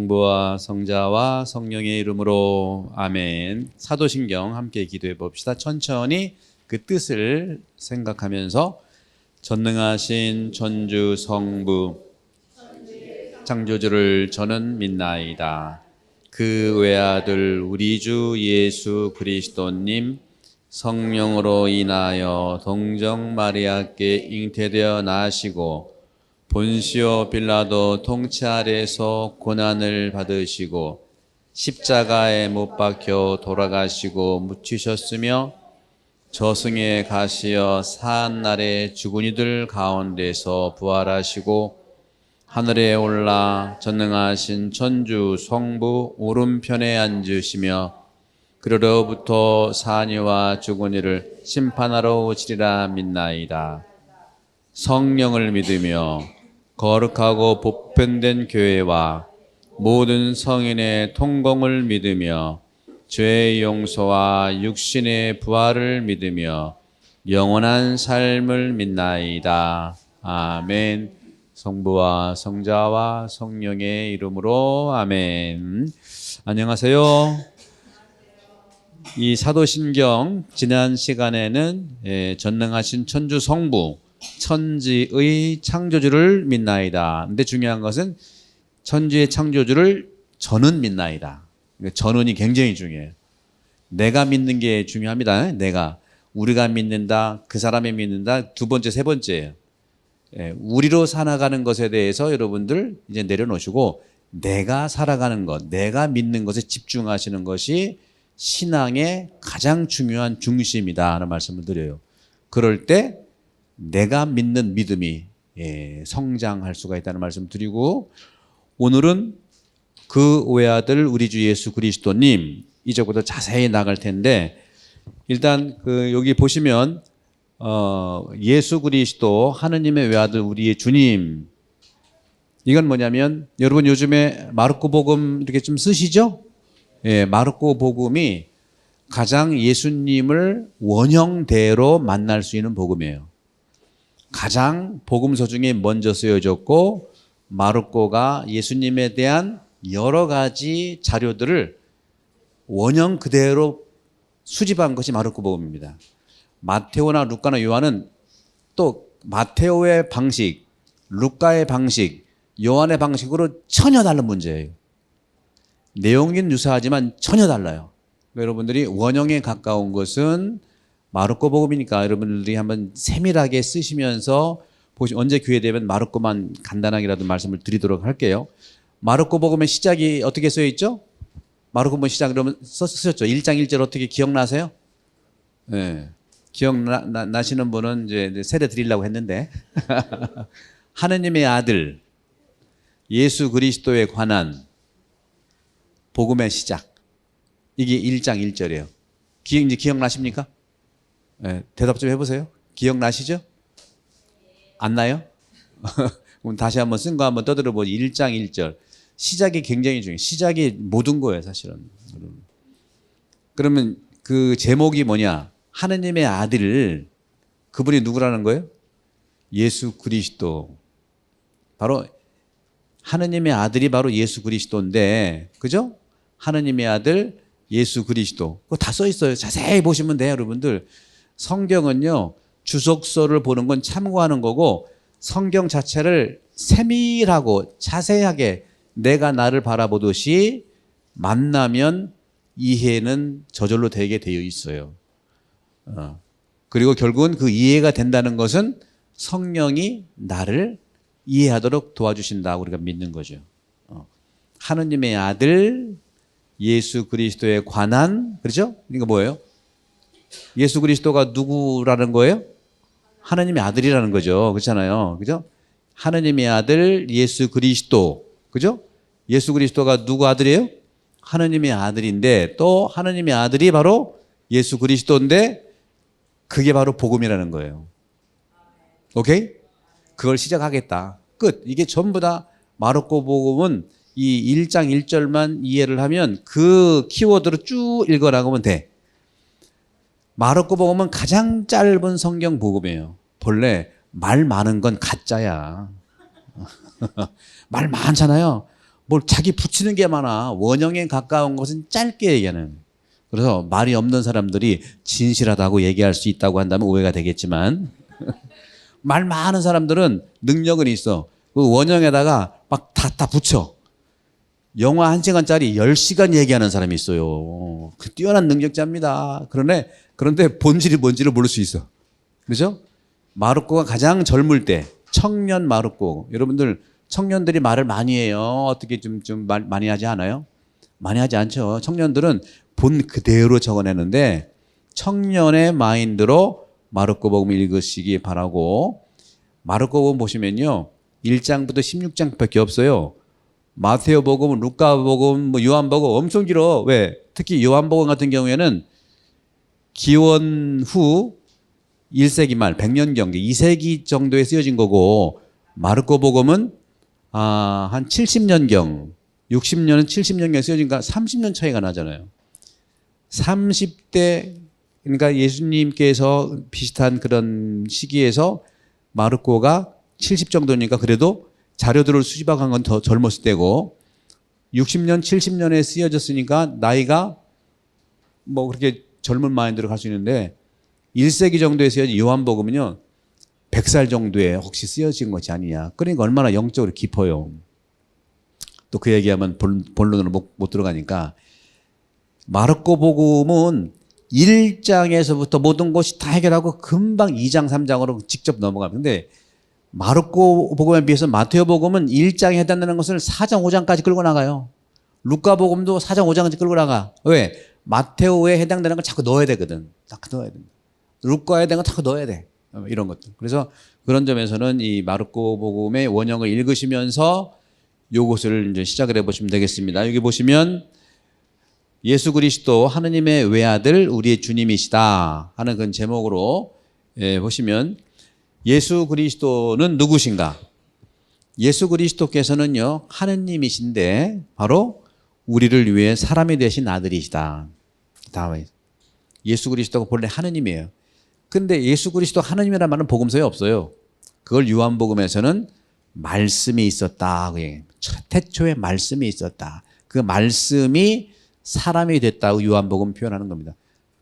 성부와 성자와 성령의 이름으로 아멘. 사도신경 함께 기도해 봅시다. 천천히 그 뜻을 생각하면서 전능하신 천주 성부 창조주를 저는 믿나이다. 그 외아들 우리 주 예수 그리스도님 성령으로 인하여 동정 마리아께 잉태되어 나시고 본시오 빌라도 통치 아래서 고난을 받으시고 십자가에 못 박혀 돌아가시고 묻히셨으며 저승에 가시어 사한 날에 죽은 이들 가운데서 부활하시고 하늘에 올라 전능하신 천주 성부 오른편에 앉으시며 그로부터 사한 이와 죽은 이를 심판하러 오시리라 믿나이다. 성령을 믿으며 거룩하고 보편된 교회와 모든 성인의 통공을 믿으며 죄의 용서와 육신의 부활을 믿으며 영원한 삶을 믿나이다. 아멘. 성부와 성자와 성령의 이름으로 아멘. 안녕하세요. 이 사도신경 지난 시간에는 전능하신 천주 성부 천지의 창조주를 믿나이다. 근데 중요한 것은 천지의 창조주를 저는 믿나이다. 저는이 굉장히 중요해요. 내가 믿는 게 중요합니다. 우리가 믿는다, 그 사람이 믿는다, 두 번째, 세 번째예요. 우리로 살아가는 것에 대해서 여러분들 이제 내려놓으시고 내가 살아가는 것, 내가 믿는 것에 집중하시는 것이 신앙의 가장 중요한 중심이다 하는 말씀을 드려요. 그럴 때 내가 믿는 믿음이 성장할 수가 있다는 말씀 드리고, 오늘은 그 외아들 우리 주 예수 그리스도님 이제부터 자세히 나갈 텐데, 일단 여기 보시면 예수 그리스도 하느님의 외아들 우리의 주님, 이건 뭐냐면 여러분 요즘에 마르코 복음 이렇게 좀 쓰시죠? 마르코 복음이 가장 예수님을 원형대로 만날 수 있는 복음이에요. 가장 복음서 중에 먼저 쓰여졌고, 마르코가 예수님에 대한 여러 가지 자료들을 원형 그대로 수집한 것이 마르코 복음입니다. 마테오나 루카나 요한은 또 마테오의 방식, 루카의 방식, 요한의 방식으로 전혀 다른 문제예요. 내용은 유사하지만 전혀 달라요. 여러분들이 원형에 가까운 것은 마르코 복음이니까 여러분들이 한번 세밀하게 쓰시면서 언제 기회 되면 마르코만 간단하게라도 말씀을 드리도록 할게요. 마르코 복음의 시작이 어떻게 쓰여 있죠? 마르코 복음 시작 그러면 쓰셨죠? 1장 1절 어떻게 기억나세요? 네. 기억나시는 분은 이제 세례 드리려고 했는데 하느님의 아들 예수 그리스도에 관한 복음의 시작, 이게 1장 1절이에요. 이제 기억나십니까? 네, 대답 좀 해보세요. 기억나시죠? 안 나요? 그럼 다시 한번 쓴 거 한번 떠들어보죠. 1장 1절. 시작이 굉장히 중요해요. 시작이 모든 거예요, 사실은. 그러면 그 제목이 뭐냐? 하느님의 아들, 그분이 누구라는 거예요? 예수 그리스도. 바로 하느님의 아들이 바로 예수 그리스도인데, 그죠? 하느님의 아들 예수 그리스도. 그거 다 써 있어요. 자세히 보시면 돼요, 여러분들. 성경은요, 주석서를 보는 건 참고하는 거고, 성경 자체를 세밀하고 자세하게 내가 나를 바라보듯이 만나면 이해는 저절로 되게 되어 있어요. 그리고 결국은 그 이해가 된다는 것은 성령이 나를 이해하도록 도와주신다고 우리가 믿는 거죠. 하느님의 아들 예수 그리스도에 관한, 그렇죠? 그러니까 뭐예요? 예수 그리스도가 누구라는 거예요? 하느님의 아들이라는 거죠. 그렇잖아요. 그죠? 하느님의 아들 예수 그리스도. 그죠? 예수 그리스도가 누구 아들이에요? 하느님의 아들인데, 또 하느님의 아들이 바로 예수 그리스도인데, 그게 바로 복음이라는 거예요. 오케이? 그걸 시작하겠다. 끝. 이게 전부 다 마르코 복음은 이 1장 1절만 이해를 하면 그 키워드로 쭉 읽어나가면 돼. 마르코 복음은 가장 짧은 성경 복음이에요. 본래 말 많은 건 가짜야. 말 많잖아요. 뭘 자기 붙이는 게 많아. 원형에 가까운 것은 짧게 얘기하는. 그래서 말이 없는 사람들이 진실하다고 얘기할 수 있다고 한다면 오해가 되겠지만 말 많은 사람들은 능력은 있어. 그 원형에다가 막 다 붙여. 영화 1시간짜리 10시간 얘기하는 사람이 있어요. 그 뛰어난 능력자입니다. 그런데 본질이 뭔지를 모를 수 있어. 그죠? 마르코가 가장 젊을 때, 청년 마르코. 여러분들, 청년들이 말을 많이 해요. 어떻게 좀 말 많이 하지 않아요? 많이 하지 않죠. 청년들은 본 그대로 적어내는데, 청년의 마인드로 마르코 복음 읽으시기 바라고, 마르코 복음 보시면요, 1장부터 16장밖에 없어요. 마테오 복음, 루카 복음, 요한 복음 엄청 길어. 왜? 특히 요한 복음 같은 경우에는 기원 후 1세기 말, 100년경, 2세기 정도에 쓰여진 거고, 마르코 복음은 한 70년경, 60년은 70년경에 쓰여진가 30년 차이가 나잖아요. 30대, 그러니까 예수님께서 비슷한 그런 시기에서 마르코가 70 정도니까 그래도 자료들을 수집한 건 더 젊었을 때고 60년, 70년에 쓰여졌으니까 나이가 뭐 그렇게 젊은 마인드로 갈 수 있는데 1세기 정도에 쓰여진 요한복음은요 100살 정도에 혹시 쓰여진 것이 아니냐. 그러니까 얼마나 영적으로 깊어요. 또 그 얘기하면 본론으로 못 들어가니까 마르코 복음은 1장에서부터 모든 것이 다 해결하고 금방 2장, 3장으로 직접 넘어가는데 마르코 복음에 비해서 마테오 복음은 1장에 해당되는 것을 4장, 5장까지 끌고 나가요. 루카 복음도 4장, 5장까지 끌고 나가. 왜? 마테오에 해당되는 걸 자꾸 넣어야 되거든. 자꾸 넣어야 된다. 루카에 대한 건 자꾸 넣어야 돼. 이런 것들. 그래서 그런 점에서는 이 마르코 복음의 원형을 읽으시면서 요것을 이제 시작을 해보시면 되겠습니다. 여기 보시면 예수 그리스도 하느님의 외아들 우리의 주님이시다 하는 그런 제목으로 보시면 예수 그리스도는 누구신가? 예수 그리스도께서는요 하느님이신데 바로 우리를 위해 사람이 되신 아들이시다. 다음에 예수 그리스도가 본래 하느님이에요. 근데 예수 그리스도 하느님이라는 말은 복음서에 없어요. 그걸 요한복음에서는 말씀이 있었다. 태초에 말씀이 있었다. 그 말씀이 사람이 됐다고 요한복음 표현하는 겁니다.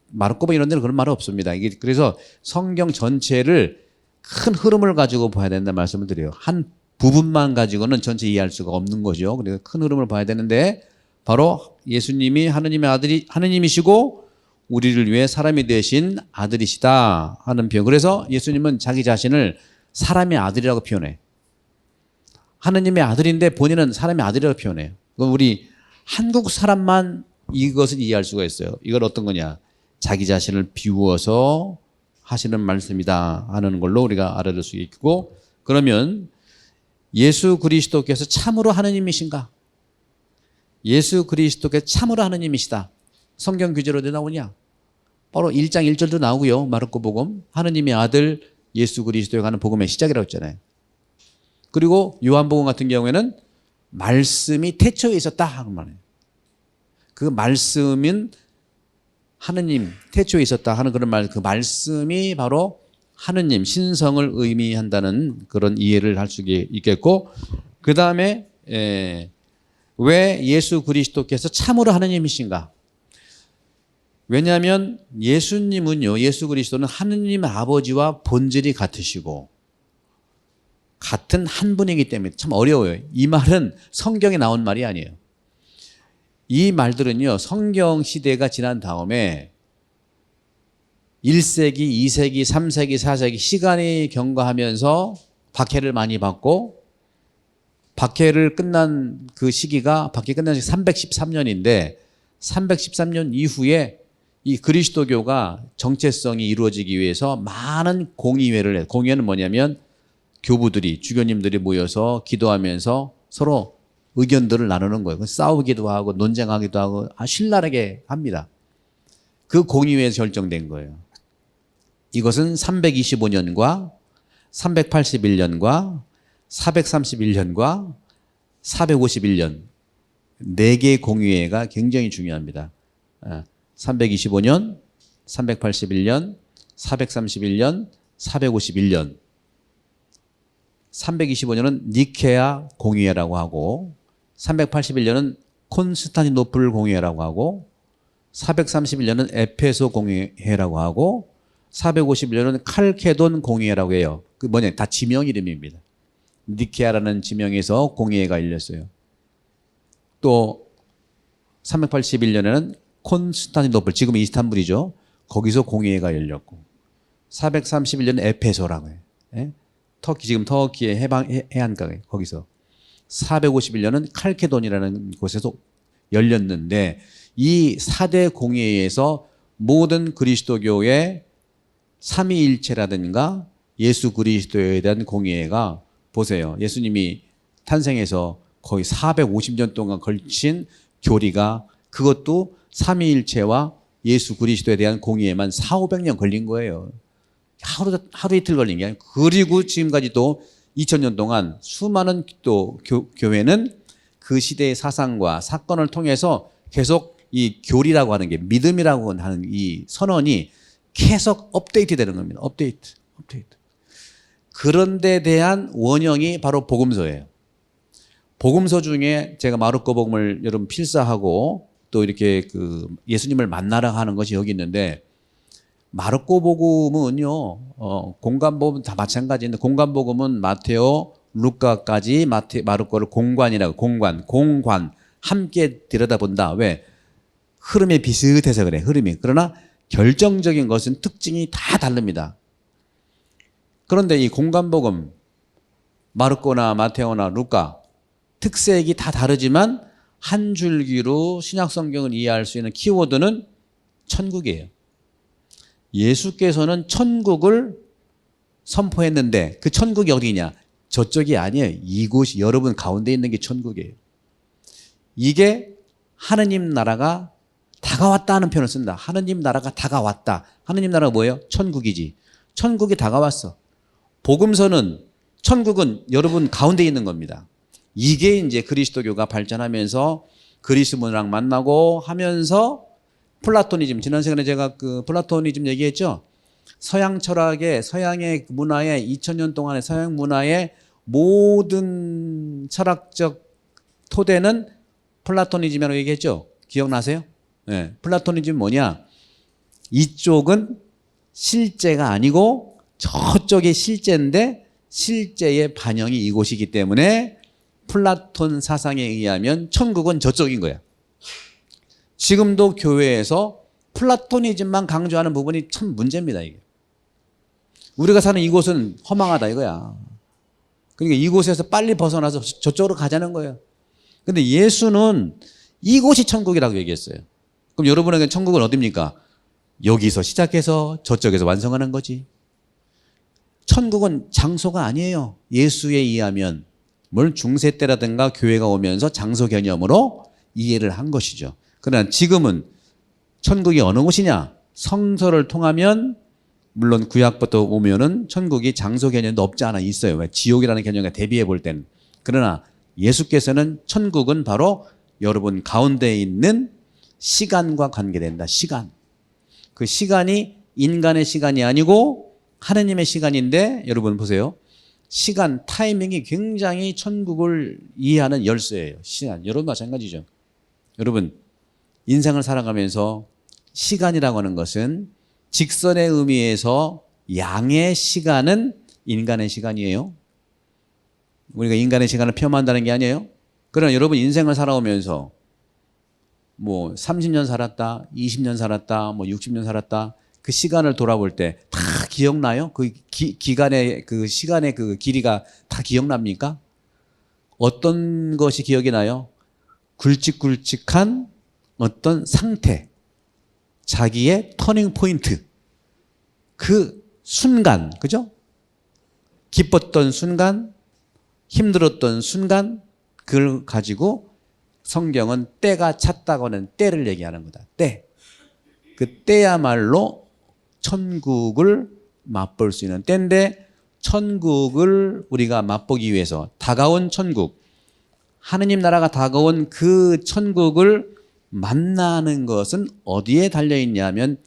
마르코복음 이런 데는 그런 말은 없습니다. 이게 그래서 성경 전체를 큰 흐름을 가지고 봐야 된다는 말씀을 드려요. 한 부분만 가지고는 전체 이해할 수가 없는 거죠. 그래서 큰 흐름을 봐야 되는데 바로 예수님이 하느님의 아들이 하느님이시고 우리를 위해 사람이 되신 아들이시다 하는 표현. 그래서 예수님은 자기 자신을 사람의 아들이라고 표현해. 하느님의 아들인데 본인은 사람의 아들이라고 표현해요. 그럼 우리 한국 사람만 이것을 이해할 수가 있어요. 이걸 어떤 거냐? 자기 자신을 비우어서 하시는 말씀이다 하는 걸로 우리가 알아들 수 있고, 그러면 예수 그리스도께서 참으로 하느님이신가? 예수 그리스도께서 참으로 하느님이시다. 성경 규제로 어디 나오냐? 바로 1장 1절도 나오고요. 마르코 복음 하느님의 아들 예수 그리스도에 관한 복음의 시작이라고 했잖아요. 그리고 요한복음 같은 경우에는 말씀이 태초에 있었다 하는 말이에요. 그 말씀은 하느님 태초에 있었다 하는 그런 말, 그 말씀이 바로 하느님 신성을 의미한다는 그런 이해를 할 수 있겠고, 그 다음에 왜 예수 그리스도께서 참으로 하느님이신가? 왜냐하면 예수님은요, 예수 그리스도는 하느님 아버지와 본질이 같으시고 같은 한 분이기 때문에 참 어려워요. 이 말은 성경에 나온 말이 아니에요. 이 말들은요, 성경 시대가 지난 다음에 1세기, 2세기, 3세기, 4세기 시간이 경과하면서 박해를 많이 받고, 박해를 끝난 그 시기가, 박해 끝난 시기 313년인데 313년 이후에 이 그리스도교가 정체성이 이루어지기 위해서 많은 공의회를 해요. 공의회는 뭐냐면 교부들이, 주교님들이 모여서 기도하면서 서로 의견들을 나누는 거예요. 싸우기도 하고 논쟁하기도 하고 신랄하게 합니다. 그 공의회에서 결정된 거예요. 이것은 325년과 381년과 431년과 451년 4개의 공의회가 굉장히 중요합니다. 325년, 381년, 431년, 451년. 325년은 니케아 공의회라고 하고 381년은 콘스탄티노플 공회라고 하고 431년은 에페소 공회라고 하고 451년은 칼케돈 공회라고 해요. 그 뭐냐, 다 지명 이름입니다. 니케아라는 지명에서 공회가 열렸어요. 또 381년에는 콘스탄티노플, 지금 이스탄불이죠. 거기서 공회가 열렸고 431년은 에페소라고 해요. 예? 터키, 지금 터키의 해안가에 거기서 451년은 칼케돈이라는 곳에서 열렸는데 이 4대 공회에서 모든 그리스도교의 삼위일체라든가 예수 그리스도에 대한 공회가 보세요. 예수님이 탄생해서 거의 450년 동안 걸친 교리가 그것도 삼위일체와 예수 그리스도에 대한 공의에만 400~500년 걸린 거예요. 하루 이틀 걸린 게 아니고. 그리고 지금까지 또 2000년 동안 수많은 또 교회는 그 시대의 사상과 사건을 통해서 계속 이 교리라고 하는 게, 믿음이라고 하는 이 선언이 계속 업데이트 되는 겁니다. 업데이트. 그런 데 대한 원형이 바로 복음서예요. 복음서 중에 제가 마르코 복음을 여러분 필사하고 또 이렇게 그 예수님을 만나러 하는 것이 여기 있는데, 마르코 복음은요, 공관복음 다 마찬가지인데, 공관복음은 마테오, 루카까지 마르코를 공관이라고, 공관 함께 들여다본다. 왜? 흐름이 비슷해서 그래, 흐름이. 그러나 결정적인 것은 특징이 다 다릅니다. 그런데 이 공관복음, 마르코나 마테오나 루카 특색이 다 다르지만 한 줄기로 신약 성경을 이해할 수 있는 키워드는 천국이에요. 예수께서는 천국을 선포했는데 그 천국이 어디냐? 저쪽이 아니에요. 이곳이 여러분 가운데 있는 게 천국이에요. 이게 하느님 나라가 다가왔다는 표현을 쓴다. 하느님 나라가 다가왔다. 하느님 나라가 뭐예요? 천국이지. 천국이 다가왔어. 복음서는, 천국은 여러분 가운데 있는 겁니다. 이게 이제 그리스도교가 발전하면서 그리스 문화랑 만나고 하면서 플라토니즘, 지난 시간에 제가 그 플라토니즘 얘기했죠. 서양 철학의, 서양의 문화의 2000년 동안의 서양 문화의 모든 철학적 토대는 플라토니즘이라고 얘기했죠. 기억나세요? 네. 플라토니즘 뭐냐? 이쪽은 실제가 아니고 저쪽이 실제인데 실제의 반영이 이곳이기 때문에 플라톤 사상에 의하면 천국은 저쪽인 거야. 지금도 교회에서 플라토니즘만 강조하는 부분이 참 문제입니다, 이게. 우리가 사는 이곳은 허망하다 이거야. 그러니까 이곳에서 빨리 벗어나서 저쪽으로 가자는 거예요. 근데 예수는 이곳이 천국이라고 얘기했어요. 그럼 여러분에게 천국은 어디입니까? 여기서 시작해서 저쪽에서 완성하는 거지. 천국은 장소가 아니에요. 예수에 의하면. 물론 중세 때라든가 교회가 오면서 장소 개념으로 이해를 한 것이죠. 그러나 지금은 천국이 어느 곳이냐? 성서를 통하면, 물론 구약부터 오면은 천국이 장소 개념도 없지 않아 있어요. 왜? 지옥이라는 개념과 대비해 볼 때는. 그러나 예수께서는 천국은 바로 여러분 가운데 있는 시간과 관계된다. 시간. 그 시간이 인간의 시간이 아니고 하느님의 시간인데, 여러분 보세요. 시간, 타이밍이 굉장히 천국을 이해하는 열쇠예요. 시간. 여러분 마찬가지죠. 여러분, 인생을 살아가면서 시간이라고 하는 것은 직선의 의미에서 양의 시간은 인간의 시간이에요. 우리가 인간의 시간을 폄하한다는 게 아니에요. 그러나 여러분 인생을 살아오면서 뭐 30년 살았다, 20년 살았다, 뭐 60년 살았다, 그 시간을 돌아볼 때 다 기억나요? 그 기간의 그 시간의 그 길이가 다 기억납니까? 어떤 것이 기억이 나요? 굵직굵직한 어떤 상태, 자기의 터닝 포인트, 그 순간, 그죠? 기뻤던 순간, 힘들었던 순간, 그걸 가지고 성경은 때가 찼다고 하는 때를 얘기하는 거다. 때. 그 때야말로 천국을 맛볼 수 있는 때인데, 천국을 우리가 맛보기 위해서 다가온 천국, 하느님 나라가 다가온 그 천국을 만나는 것은 어디에 달려있냐면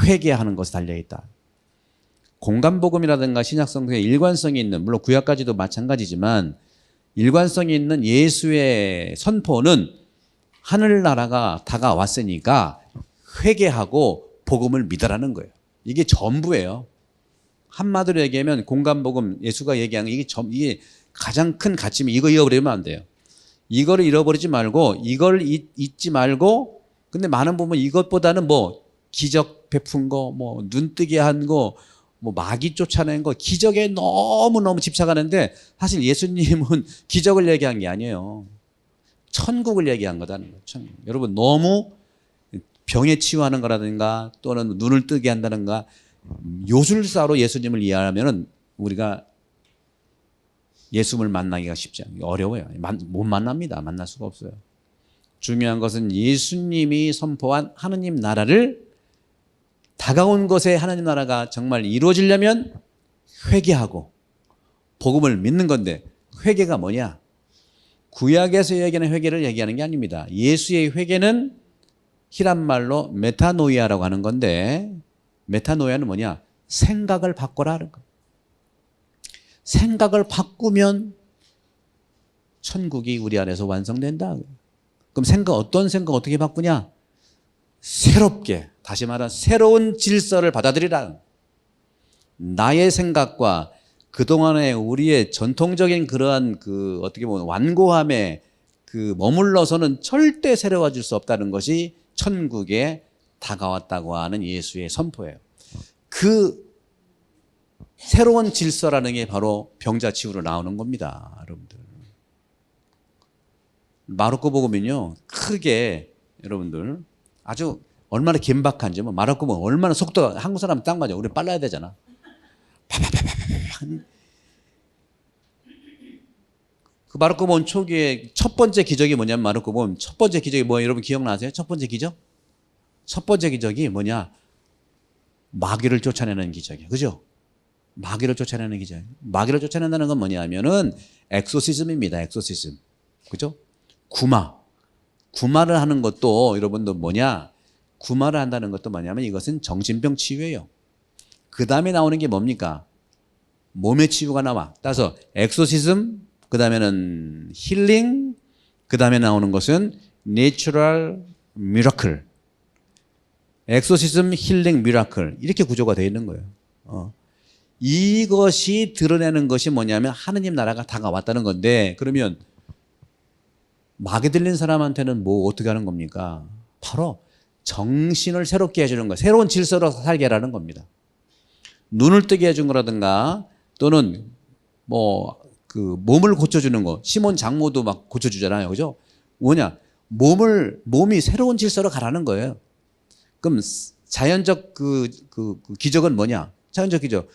회개하는 것에 달려있다. 공간복음이라든가 신약성경에 일관성이 있는, 물론 구약까지도 마찬가지지만 일관성이 있는 예수의 선포는 하늘나라가 다가왔으니까 회개하고 복음을 믿으라는 거예요. 이게 전부예요. 한마디로 얘기하면 공간복음, 예수가 얘기한 이게 가장 큰 가치면 이거 잃어버리면 안 돼요. 이거를 잃어버리지 말고 이걸 잊지 말고, 근데 많은 부분 이것보다는 뭐 기적 베푼 거, 뭐 눈뜨게 한 거, 뭐 마귀 쫓아낸 거, 기적에 너무너무 집착하는데 사실 예수님은 기적을 얘기한 게 아니에요. 천국을 얘기한 거다는 거예요. 천국. 여러분 너무 병에 치유하는 거라든가 또는 눈을 뜨게 한다든가 요술사로 예수님을 이해하면 우리가 예수님을 만나기가 쉽지 않아요. 어려워요. 못 만납니다. 만날 수가 없어요. 중요한 것은 예수님이 선포한 하느님 나라를, 다가온 것에 하나님 나라가 정말 이루어지려면 회개하고 복음을 믿는 건데, 회개가 뭐냐? 구약에서 얘기하는 회개를 얘기하는 게 아닙니다. 예수의 회개는 히란 말로 메타노이아라고 하는 건데, 메타노이아는 뭐냐? 생각을 바꿔라 하는 거예요. 생각을 바꾸면 천국이 우리 안에서 완성된다. 그럼 어떤 생각 어떻게 바꾸냐? 새롭게, 다시 말하면 새로운 질서를 받아들이라. 나의 생각과 그동안의 우리의 전통적인 그러한 어떻게 보면 완고함에 머물러서는 절대 새로워질 수 없다는 것이 천국에 다가왔다고 하는 예수의 선포예요. 그 새로운 질서라는 게 바로 병자 치유로 나오는 겁니다. 여러분들. 마르코 복음은요, 크게 여러분들 아주 얼마나 긴박한지, 마르코 복음 얼마나 속도가, 한국 사람 딱 맞아. 우리 빨라야 되잖아. 그 마르코 복음 초기에 첫 번째 기적이 뭐냐면, 마르코 복음 첫 번째 기적이 뭐예요? 여러분 기억나세요? 첫 번째 기적? 첫 번째 기적이 뭐냐? 마귀를 쫓아내는 기적이에요. 그죠? 마귀를 쫓아내는 기적. 마귀를 쫓아낸다는 건 뭐냐면은 엑소시즘입니다. 엑소시즘. 그죠? 구마를 하는 것도 여러분들 뭐냐? 구마를 한다는 것도 뭐냐면 이것은 정신병 치유예요. 그 다음에 나오는 게 뭡니까? 몸의 치유가 나와. 따라서 엑소시즘, 그 다음에는 힐링, 그 다음에 나오는 것은 내추럴 미라클. 엑소시즘, 힐링, 미라클. 이렇게 구조가 되어 있는 거예요. 이것이 드러내는 것이 뭐냐면 하느님 나라가 다가왔다는 건데, 그러면 마귀 들린 사람한테는 뭐 어떻게 하는 겁니까? 바로 정신을 새롭게 해주는 거예요. 새로운 질서로 살게 하라는 겁니다. 눈을 뜨게 해준 거라든가 또는 몸을 고쳐주는 거. 시몬 장모도 막 고쳐주잖아요. 그죠? 뭐냐? 몸이 새로운 질서로 가라는 거예요. 그럼 자연적 기적은 뭐냐? 자연적 기적.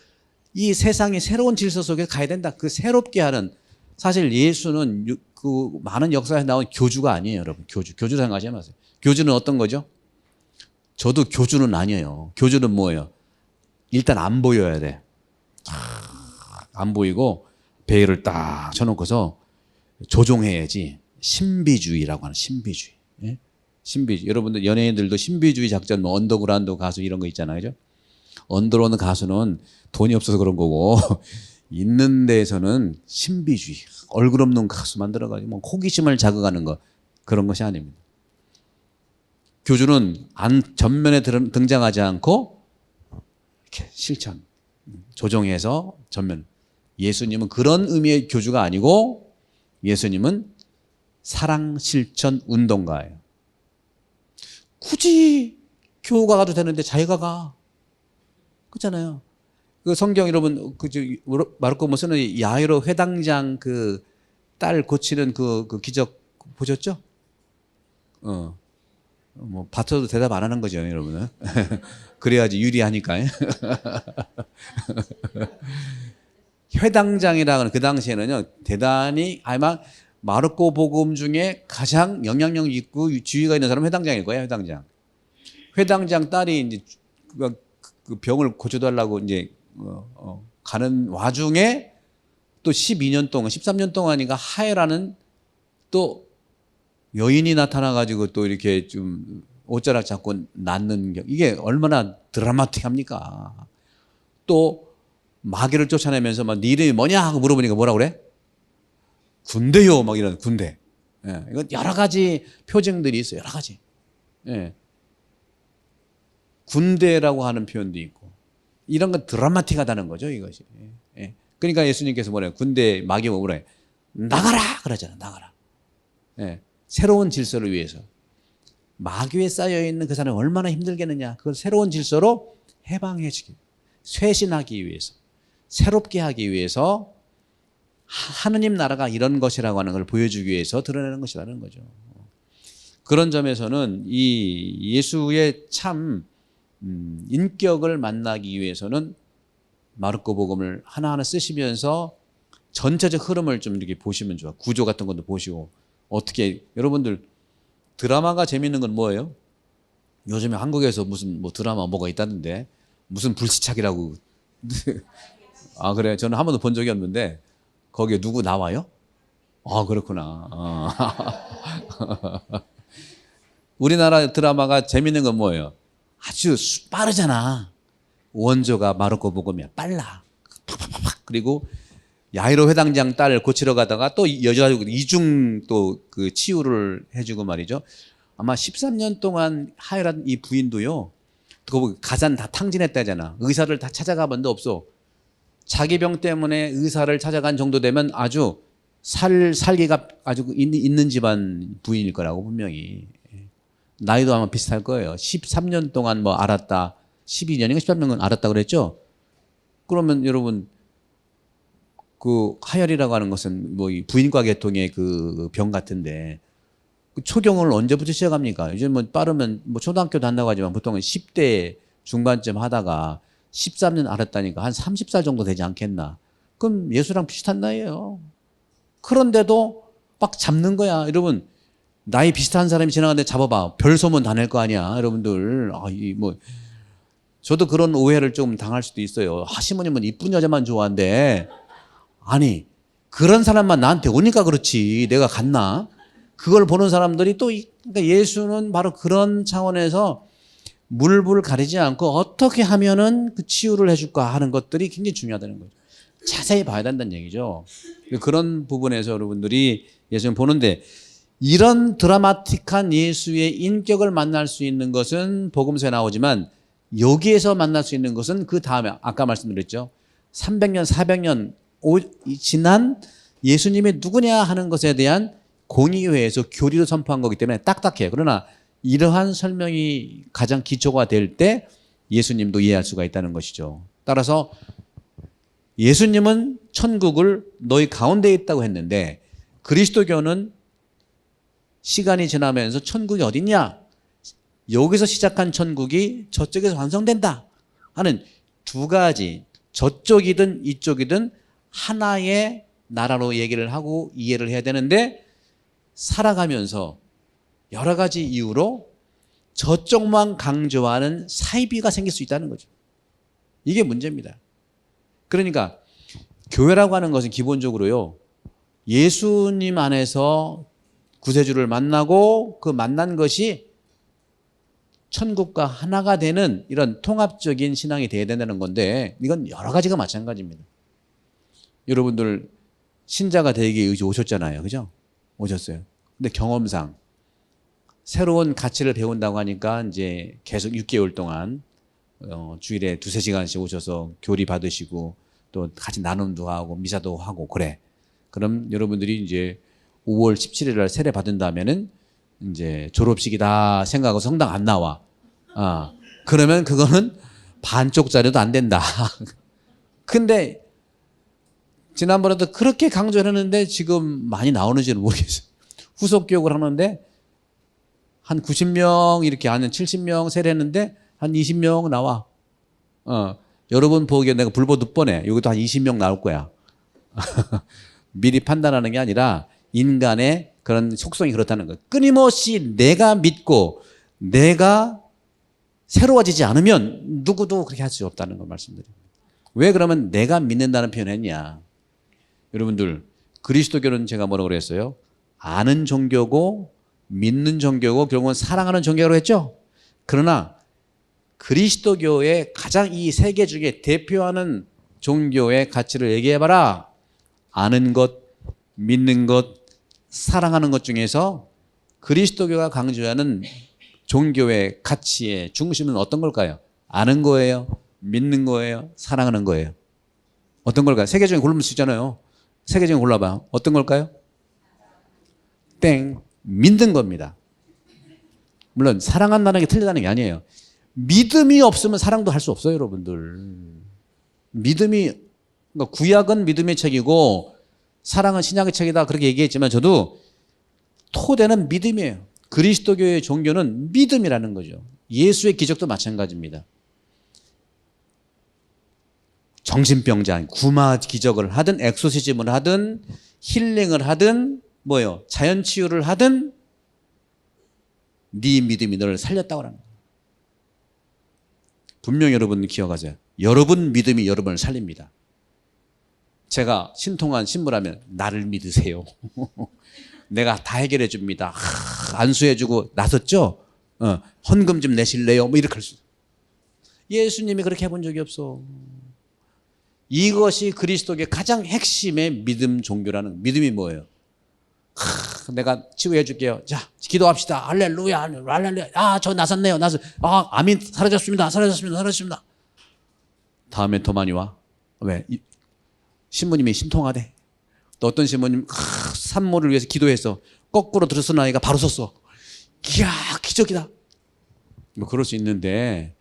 이 세상이 새로운 질서 속에 가야 된다. 새롭게 하는, 사실 예수는 많은 역사에 나온 교주가 아니에요, 여러분. 교주 생각하지 마세요. 교주는 어떤 거죠? 저도 교주는 아니에요. 교주는 뭐예요? 일단 안 보여야 돼. 안 보이고 베일을 딱 쳐놓고서 조종해야지. 신비주의라고 하는 신비주의. 예? 신비주의. 여러분들 연예인들도 신비주의 작전, 언더그라운드 가수 이런 거 있잖아요, 그죠? 언더그라운드 가수는 돈이 없어서 그런 거고 있는 데에서는 신비주의, 얼굴 없는 가수 만들어가지고 호기심을 자극하는 거, 그런 것이 아닙니다. 교주는 전면에 등장하지 않고 이렇게 실천, 조정해서 전면. 예수님은 그런 의미의 교주가 아니고 예수님은 사랑 실천 운동가예요. 굳이 교우가 가도 되는데 자기가 가. 그렇잖아요. 그 성경 여러분 마르코 쓰는 야이로 회당장 딸 고치는 그 기적 보셨죠? 받쳐도 대답 안 하는 거죠, 여러분은. 그래야지 유리하니까. 회당장이라는 그 당시에는요, 대단히 아마 마르코 복음 중에 가장 영향력 있고 지위가 있는 사람은 회당장일 거예요, 회당장. 회당장 딸이 이제 그 병을 고쳐달라고 이제 가는 와중에 또 12년 동안, 13년 동안인가 하에라는 또 여인이 나타나가지고 또 이렇게 좀 옷자락 잡고 낳는 이게 얼마나 드라마틱합니까? 또 마귀를 쫓아내면서 막 네 이름이 뭐냐 하고 물어보니까 뭐라 그래? 군대요, 막 이런 군대. 예, 이건 여러 가지 표정들이 있어요. 여러 가지. 예. 군대라고 하는 표현도 있고 이런 건 드라마틱하다는 거죠, 이것이. 예. 그러니까 예수님께서 뭐래요? 군대 마귀가 뭐래? 나가라 그러잖아. 나가라. 예. 새로운 질서를 위해서. 마귀에 쌓여 있는 그 사람이 얼마나 힘들겠느냐. 그걸 새로운 질서로 해방해 주기, 쇄신하기 위해서, 새롭게 하기 위해서 하느님 나라가 이런 것이라고 하는 걸 보여주기 위해서 드러내는 것이라는 거죠. 그런 점에서는 이 예수의 참 인격을 만나기 위해서는 마르코 복음을 하나하나 쓰시면서 전체적 흐름을 좀 이렇게 보시면 좋아. 구조 같은 것도 보시고. 어떻게 여러분들 드라마가 재밌는 건 뭐예요? 요즘에 한국에서 무슨 뭐 드라마 뭐가 있다는데 무슨 불시착이라고. 아, 그래. 저는 한 번도 본 적이 없는데 거기에 누구 나와요? 아, 그렇구나. 우리나라 드라마가 재밌는 건 뭐예요? 아주 빠르잖아. 원조가 마르코 복음이야. 빨라. 팍팍팍. 그리고 야이로 회당장 딸 고치러 가다가 또 여자 이중 또 그 치유를 해주고 말이죠. 아마 13년 동안 하혈한 이 부인도요. 그 가산 다 탕진했다잖아. 의사를 다 찾아가 본 데 없어. 자기 병 때문에 의사를 찾아간 정도 되면 아주 살기가 아주 있는 집안 부인일 거라고 분명히. 나이도 아마 비슷할 거예요. 13년 동안 뭐 알았다. 12년인가 13년은 알았다 그랬죠. 그러면 여러분 그 하혈이라고 하는 것은 뭐 부인과 계통의 그 병 같은데 그 초경을 언제부터 시작합니까? 요즘 뭐 빠르면 뭐 초등학교도 한다고 하지만 보통은 10대 중반쯤 하다가 13년 알았다니까 한 30살 정도 되지 않겠나? 그럼 예수랑 비슷한 나이예요. 그런데도 막 잡는 거야. 여러분 나이 비슷한 사람이 지나가는데 잡아봐. 별 소문 다 낼 거 아니야, 여러분들. 저도 그런 오해를 좀 당할 수도 있어요. 시모님은 이쁜 여자만 좋아한대. 아니, 그런 사람만 나한테 오니까 그렇지. 내가 갔나? 그걸 보는 사람들이 또, 그러니까 예수는 바로 그런 차원에서 물불 가리지 않고 어떻게 하면은 그 치유를 해줄까 하는 것들이 굉장히 중요하다는 거죠. 자세히 봐야 된다는 얘기죠. 그런 부분에서 여러분들이 예수님 보는데 이런 드라마틱한 예수의 인격을 만날 수 있는 것은 복음서에 나오지만 여기에서 만날 수 있는 것은 그 다음에 아까 말씀드렸죠. 300년, 400년 지난 예수님이 누구냐 하는 것에 대한 공의회에서 교리를 선포한 거기 때문에 딱딱해요. 그러나 이러한 설명이 가장 기초가 될 때 예수님도 이해할 수가 있다는 것이죠. 따라서 예수님은 천국을 너희 가운데에 있다고 했는데 그리스도교는 시간이 지나면서 천국이 어딨냐? 여기서 시작한 천국이 저쪽에서 완성된다 하는 두 가지, 저쪽이든 이쪽이든 하나의 나라로 얘기를 하고 이해를 해야 되는데 살아가면서 여러 가지 이유로 저쪽만 강조하는 사이비가 생길 수 있다는 거죠. 이게 문제입니다. 그러니까 교회라고 하는 것은 기본적으로요, 예수님 안에서 구세주를 만나고 그 만난 것이 천국과 하나가 되는 이런 통합적인 신앙이 돼야 된다는 건데 이건 여러 가지가 마찬가지입니다. 여러분들 신자가 되기 위해 오셨잖아요. 그죠? 오셨어요. 근데 경험상 새로운 가치를 배운다고 하니까 이제 계속 6개월 동안 주일에 2-3시간씩 오셔서 교리 받으시고 또 같이 나눔도 하고 미사도 하고 그래. 그럼 여러분들이 이제 5월 17일 날 세례 받은다면은 이제 졸업식이다 생각하고 성당 안 나와. 그러면 그거는 반쪽짜리도 안 된다. 근데 지난번에도 그렇게 강조를 했는데 지금 많이 나오는지는 모르겠어요. 후속 교육을 하는데 한 90명 이렇게 하는 70명 세례했는데 한 20명 나와. 여러분 보기에 내가 불보듯 뻔해. 여기도 한 20명 나올 거야. 미리 판단하는 게 아니라 인간의 그런 속성이 그렇다는 거예요. 끊임없이 내가 믿고 내가 새로워지지 않으면 누구도 그렇게 할 수 없다는 걸 말씀드립니다. 왜 그러면 내가 믿는다는 표현을 했냐. 여러분들 그리스도교는 제가 뭐라고 그랬어요? 아는 종교고 믿는 종교고 결국은 사랑하는 종교라고 했죠. 그러나 그리스도교의 가장 이 세계 중에 대표하는 종교의 가치를 얘기해봐라. 아는 것, 믿는 것, 사랑하는 것 중에서 그리스도교가 강조하는 종교의 가치의 중심은 어떤 걸까요? 아는 거예요? 믿는 거예요? 사랑하는 거예요? 어떤 걸까요? 세 개 중에 고르면 수 있잖아요. 세 개 중에 골라봐요. 어떤 걸까요? 땡. 믿는 겁니다. 물론 사랑한다는 게 틀리다는 게 아니에요. 믿음이 없으면 사랑도 할 수 없어요, 여러분들. 믿음이, 그러니까 구약은 믿음의 책이고 사랑은 신약의 책이다 그렇게 얘기했지만 저도 토대는 믿음이에요. 그리스도교의 종교는 믿음이라는 거죠. 예수의 기적도 마찬가지입니다. 정신병자, 구마 기적을 하든 엑소시즘을 하든 힐링을 하든 뭐요? 자연 치유를 하든 네 믿음이 너를 살렸다고 하는 거예요. 분명히 여러분 기억하세요. 여러분 믿음이 여러분을 살립니다. 제가 신통한 신부라면 나를 믿으세요. 내가 다 해결해 줍니다. 안수해 주고 나섰죠? 헌금 좀 내실래요? 뭐 이렇게 할 수 있어요. 예수님이 그렇게 해본 적이 없어. 이것이 그리스도의 가장 핵심의 믿음 종교라는 믿음이 뭐예요? 내가 치유해 줄게요. 자, 기도합시다. 할렐루야, 할렐루야. 아, 저 나섰네요. 아, 아민 사라졌습니다. 사라졌습니다. 사라졌습니다. 다음에 더 많이 와. 왜? 신부님이 심통하대. 또 어떤 신부님 산모를 위해서 기도해서 거꾸로 들어선 아이가 바로 섰어. 이야, 기적이다. 뭐 그럴 수 있는데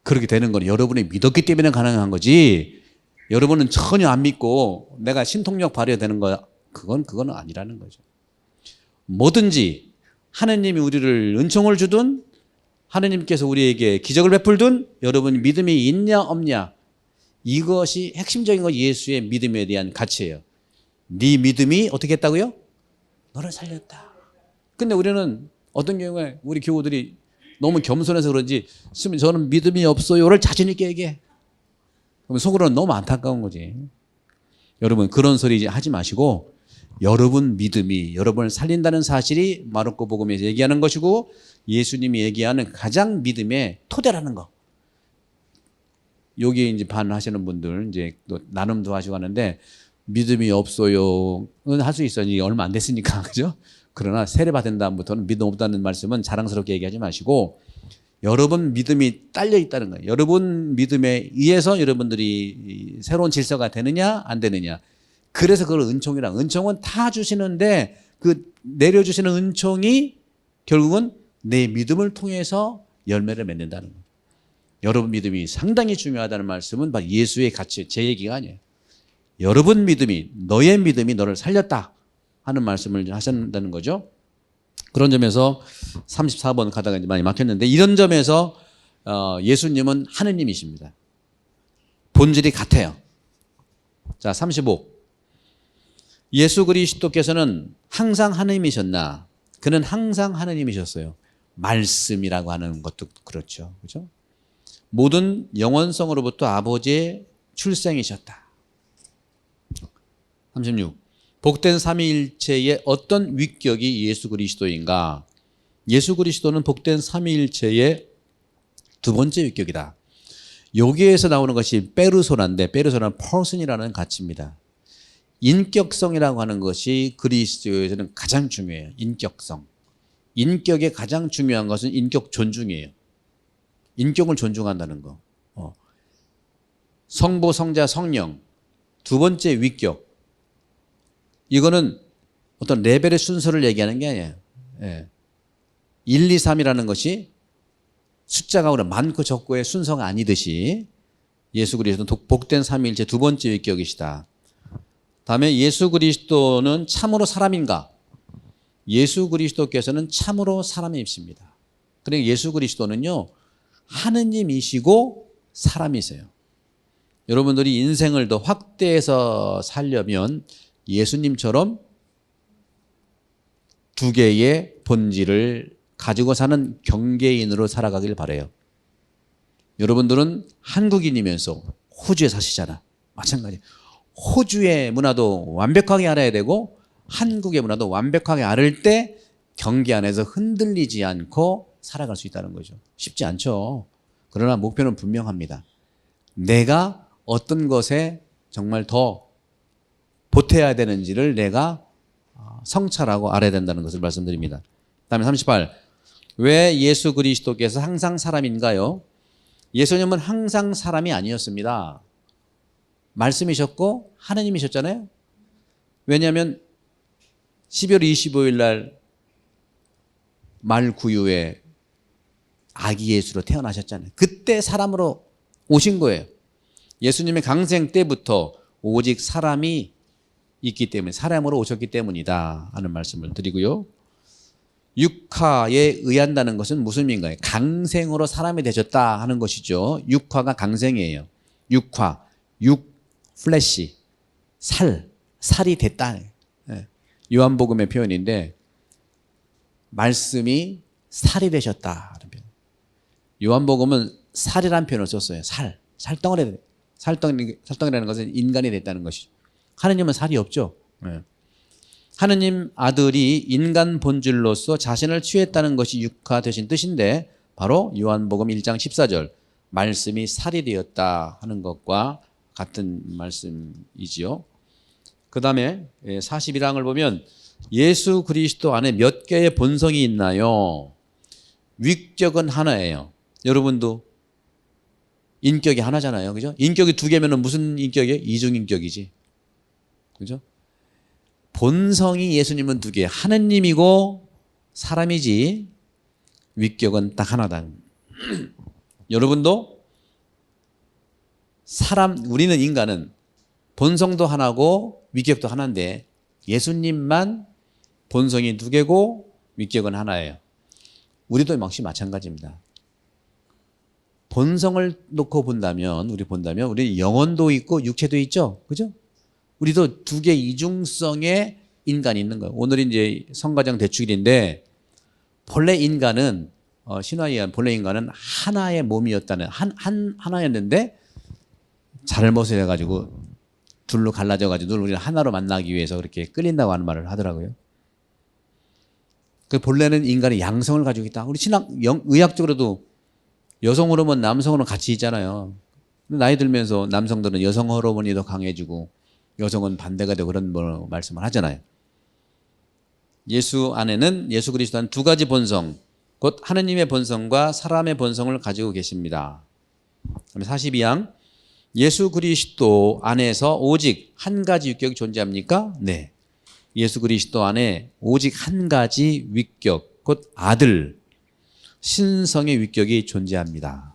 그렇게 되는 건 여러분이 믿었기 때문에 가능한 거지. 여러분은 전혀 안 믿고 내가 신통력 발휘되는 거야. 그건 아니라는 거죠. 뭐든지 하느님이 우리를 은총을 주든 하느님께서 우리에게 기적을 베풀든 여러분이 믿음이 있냐 없냐 이것이 핵심적인 거 예수의 믿음에 대한 가치예요. 네 믿음이 어떻게 했다고요? 너를 살렸다. 근데 우리는 어떤 경우에 우리 교우들이 너무 겸손해서 그런지 저는 믿음이 없어요를 자신 있게 얘기해. 그럼 속으로는 너무 안타까운 거지. 여러분 그런 소리 하지 마시고 여러분 믿음이 여러분을 살린다는 사실이 마르코 복음에서 얘기하는 것이고 예수님이 얘기하는 가장 믿음의 토대라는 거. 여기 이제 반하시는 분들 이제 또 나눔도 하시고 하는데 믿음이 없어요는 할 수 있어요. 얼마 안 됐으니까 그죠? 그러나 세례 받은 다음부터는 믿음 없다는 말씀은 자랑스럽게 얘기하지 마시고 여러분 믿음이 딸려 있다는 거예요. 여러분 믿음에 의해서 여러분들이 새로운 질서가 되느냐 안 되느냐. 그래서 그걸 은총이라. 은총은 다 주시는데 그 내려주시는 은총이 결국은 내 믿음을 통해서 열매를 맺는다는 거예요. 여러분 믿음이 상당히 중요하다는 말씀은 바로 예수의 가치, 제 얘기가 아니에요. 여러분 믿음이, 너의 믿음이 너를 살렸다 하는 말씀을 하신다는 거죠. 그런 점에서 34번 가다가 이제 많이 막혔는데 이런 점에서 예수님은 하느님이십니다. 본질이 같아요. 자, 35. 예수 그리스도께서는 항상 하느님이셨나? 그는 항상 하느님이셨어요. 말씀이라고 하는 것도 그렇죠. 그렇죠? 모든 영원성으로부터 아버지의 출생이셨다. 36. 복된 삼위일체의 어떤 위격이 예수 그리스도인가? 예수 그리스도는 복된 삼위일체의 두 번째 위격이다. 여기에서 나오는 것이 페르소나인데 페르소나는 person이라는 가치입니다. 인격성이라고 하는 것이 그리스도에서는 가장 중요해요. 인격성. 인격의 가장 중요한 것은 인격 존중이에요. 인격을 존중한다는 거. 성부, 성자, 성령. 두 번째 위격. 이거는 어떤 레벨의 순서를 얘기하는 게 아니에요. 1, 2, 3이라는 것이 숫자가 오늘 많고 적고의 순서가 아니듯이 예수 그리스도는 복된 삼위일체 두 번째 위격이시다. 다음에 예수 그리스도는 참으로 사람인가? 예수 그리스도께서는 참으로 사람이십니다. 그러니까 예수 그리스도는요 하느님이시고 사람이세요. 여러분들이 인생을 더 확대해서 살려면 예수님처럼 두 개의 본질을 가지고 사는 경계인으로 살아가길 바라요. 여러분들은 한국인이면서 호주에 사시잖아. 마찬가지. 호주의 문화도 완벽하게 알아야 되고 한국의 문화도 완벽하게 알을 때 경계 안에서 흔들리지 않고 살아갈 수 있다는 거죠. 쉽지 않죠. 그러나 목표는 분명합니다. 내가 어떤 것에 정말 더 보태야 되는지를 내가 성찰하고 알아야 된다는 것을 말씀드립니다. 다음에 38. 왜 예수 그리스도께서 항상 사람인가요? 예수님은 항상 사람이 아니었습니다. 말씀이셨고 하느님이셨잖아요. 왜냐하면 12월 25일 날 말구유에 아기 예수로 태어나셨잖아요. 그때 사람으로 오신 거예요. 예수님의 강생 때부터 오직 사람이 있기 때문에 사람으로 오셨기 때문이다 하는 말씀을 드리고요. 육화에 의한다는 것은 무슨 의미인가요? 강생으로 사람이 되셨다 하는 것이죠. 육화가 강생이에요. 육화, 플래시, 살이 됐다. 요한복음의 표현인데 말씀이 살이 되셨다. 요한복음은 살이라는 표현을 썼어요. 살덩이라는 것은 인간이 됐다는 것이죠. 하느님은 살이 없죠. 하느님 아들이 인간 본질로서 자신을 취했다는 것이 육화되신 뜻인데 바로 요한복음 1장 14절 말씀이 살이 되었다 하는 것과 같은 말씀이지요. 그 다음에 41항을 보면 예수 그리스도 안에 몇 개의 본성이 있나요? 위격은 하나예요. 여러분도 인격이 하나잖아요. 그죠? 인격이 두 개면 무슨 인격이에요? 이중인격이지. 그죠? 본성이 예수님은 두 개. 하느님이고 사람이지 위격은 딱 하나다. 여러분도 우리는 인간은 본성도 하나고 위격도 하나인데 예수님만 본성이 두 개고 위격은 하나예요. 우리도 역시 마찬가지입니다. 본성을 놓고 본다면 우리 영혼도 있고 육체도 있죠. 그죠? 우리도 두 개 이중성의 인간이 있는 거예요. 오늘이 이제 성가정 대축일인데 본래 인간은 신화에 의한 본래 인간은 하나의 몸이었다는 하나였는데 잘못을 해가지고 둘로 갈라져가지고 우리를 하나로 만나기 위해서 그렇게 끌린다고 하는 말을 하더라고요. 그 본래는 인간이 양성을 가지고 있다. 우리 의학적으로도 여성 호르몬, 남성 호르몬 같이 있잖아요. 나이 들면서 남성들은 여성 호르몬이 더 강해지고 여성은 반대가 되고 그런 말씀을 하잖아요. 예수 그리스도 안에는 두 가지 본성, 곧 하느님의 본성과 사람의 본성을 가지고 계십니다. 42항 예수 그리스도 안에서 오직 한 가지 위격이 존재합니까? 네. 예수 그리스도 안에 오직 한 가지 위격, 곧 아들, 신성의 위격이 존재합니다.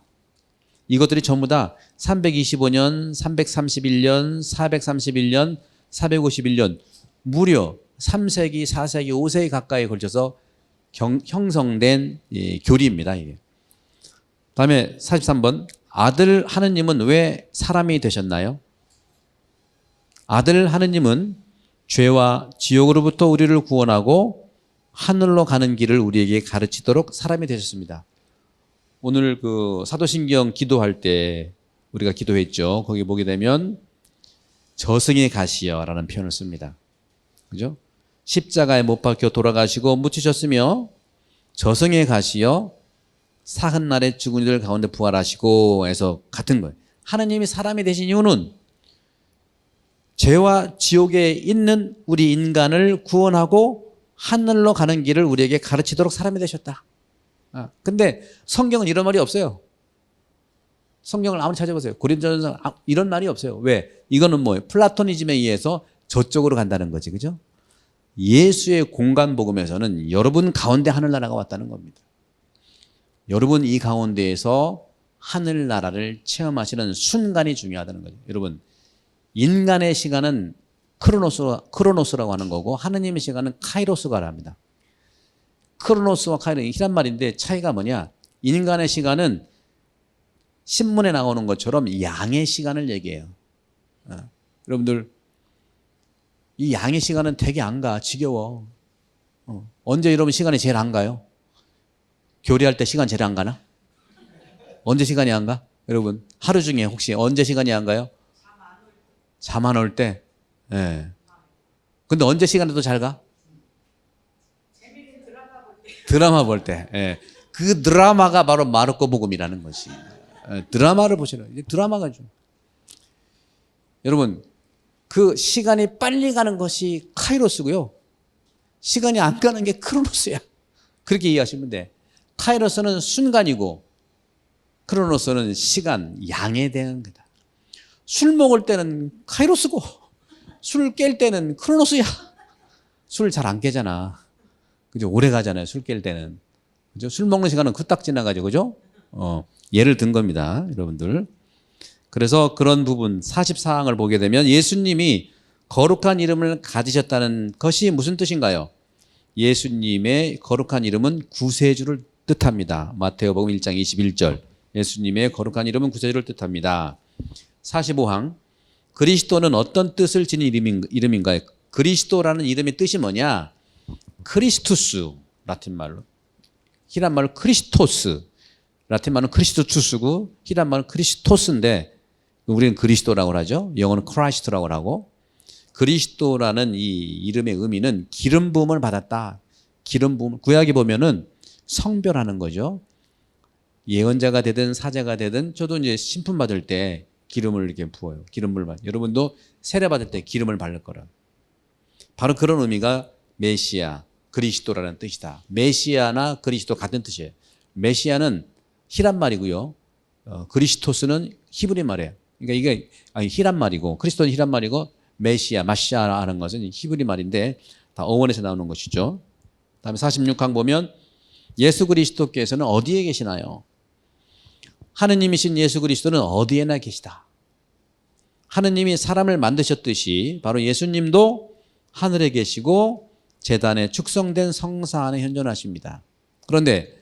이것들이 전부 다 325년, 331년, 431년, 451년 무려 3세기, 4세기, 5세기 가까이 걸쳐서 형성된 교리입니다. 이게. 다음에 43번 아들 하느님은 왜 사람이 되셨나요? 아들 하느님은 죄와 지옥으로부터 우리를 구원하고 하늘로 가는 길을 우리에게 가르치도록 사람이 되셨습니다. 오늘 그 사도신경 기도할 때 우리가 기도했죠. 거기 보게 되면 저승에 가시어라는 표현을 씁니다. 그죠? 십자가에 못 박혀 돌아가시고 묻히셨으며 저승에 가시어 사흔 날에 죽은 이들 가운데 부활하시고 해서 같은 거예요. 하느님이 사람이 되신 이유는 죄와 지옥에 있는 우리 인간을 구원하고 하늘로 가는 길을 우리에게 가르치도록 사람이 되셨다. 근데 성경은 이런 말이 없어요. 성경을 아무리 찾아보세요. 고린도전서 이런 말이 없어요. 왜? 이거는 뭐예요? 플라토니즘에 의해서 저쪽으로 간다는 거지. 그죠? 예수의 공간 복음에서는 여러분 가운데 하늘나라가 왔다는 겁니다. 여러분 이 가운데에서 하늘나라를 체험하시는 순간이 중요하다는 거죠. 여러분 인간의 시간은 크로노스라고 하는 거고 하느님의 시간은 카이로스가 합니다. 크로노스와 카이로스 이란 말인데 차이가 뭐냐? 인간의 시간은 신문에 나오는 것처럼 양의 시간을 얘기해요. 여러분들 이 양의 시간은 되게 안 가. 지겨워. 언제 여러분 시간이 제일 안 가요? 교리할 때 시간 제일 안 가나? 언제 시간이 안 가? 여러분 하루 중에 혹시 언제 시간이 안 가요? 잠 안 올 때. 예. 근데 언제 시간이 더 잘 가? 재밌는 드라마 볼 때. 예. 그 드라마가 바로 마르코 복음이라는 것이. 예. 드라마를 보시라. 드라마가 좀. 여러분 그 시간이 빨리 가는 것이 카이로스고요. 시간이 안 가는 게 크로노스야. 그렇게 이해하시면 돼. 카이로스는 순간이고 크로노스는 시간, 양에 대한 거다. 술 먹을 때는 카이로스고 술 깰 때는 크로노스야. 술 잘 안 깨잖아. 그죠? 오래 가잖아요. 술 깰 때는. 그죠? 술 먹는 시간은 후딱 지나가죠. 그죠? 예를 든 겁니다. 여러분들. 그래서 그런 부분 44항을 보게 되면 예수님이 거룩한 이름을 가지셨다는 것이 무슨 뜻인가요? 예수님의 거룩한 이름은 구세주를 뜻합니다. 마태오복음 1장 21절. 예수님의 거룩한 이름은 구세주를 뜻합니다. 45항. 그리스도는 어떤 뜻을 지닌 이름인가요? 그리스도라는 이름의 뜻이 뭐냐? 크리스투스, 라틴 말로. 히란 말로 크리스토스. 라틴 말은 크리스토투스고 히란 말은 크리스토스인데 우리는 그리스도라고 하죠. 영어는 크라이스트라고 하고. 그리스도라는 이 이름의 의미는 기름 부음을 받았다. 기름 부음. 구약에 보면은 성별하는 거죠. 예언자가 되든 사자가 되든 저도 이제 신품 받을 때 기름을 이렇게 부어요. 기름을 받. 여러분도 세례 받을 때 기름을 바를 거라. 바로 그런 의미가 메시아, 그리스도라는 뜻이다. 메시아나 그리스도 같은 뜻이에요. 메시아는 히란 말이고요. 그리스토스는 히브리 말이에요. 그러니까 이게 히란 말이고 그리스도는 히란 말이고 메시아, 마시아라는 것은 히브리 말인데 다 어원에서 나오는 것이죠. 다음에 46항 보면 예수 그리스도께서는 어디에 계시나요? 하느님이신 예수 그리스도는 어디에나 계시다. 하느님이 사람을 만드셨듯이 바로 예수님도 하늘에 계시고 제단에 축성된 성사 안에 현존하십니다. 그런데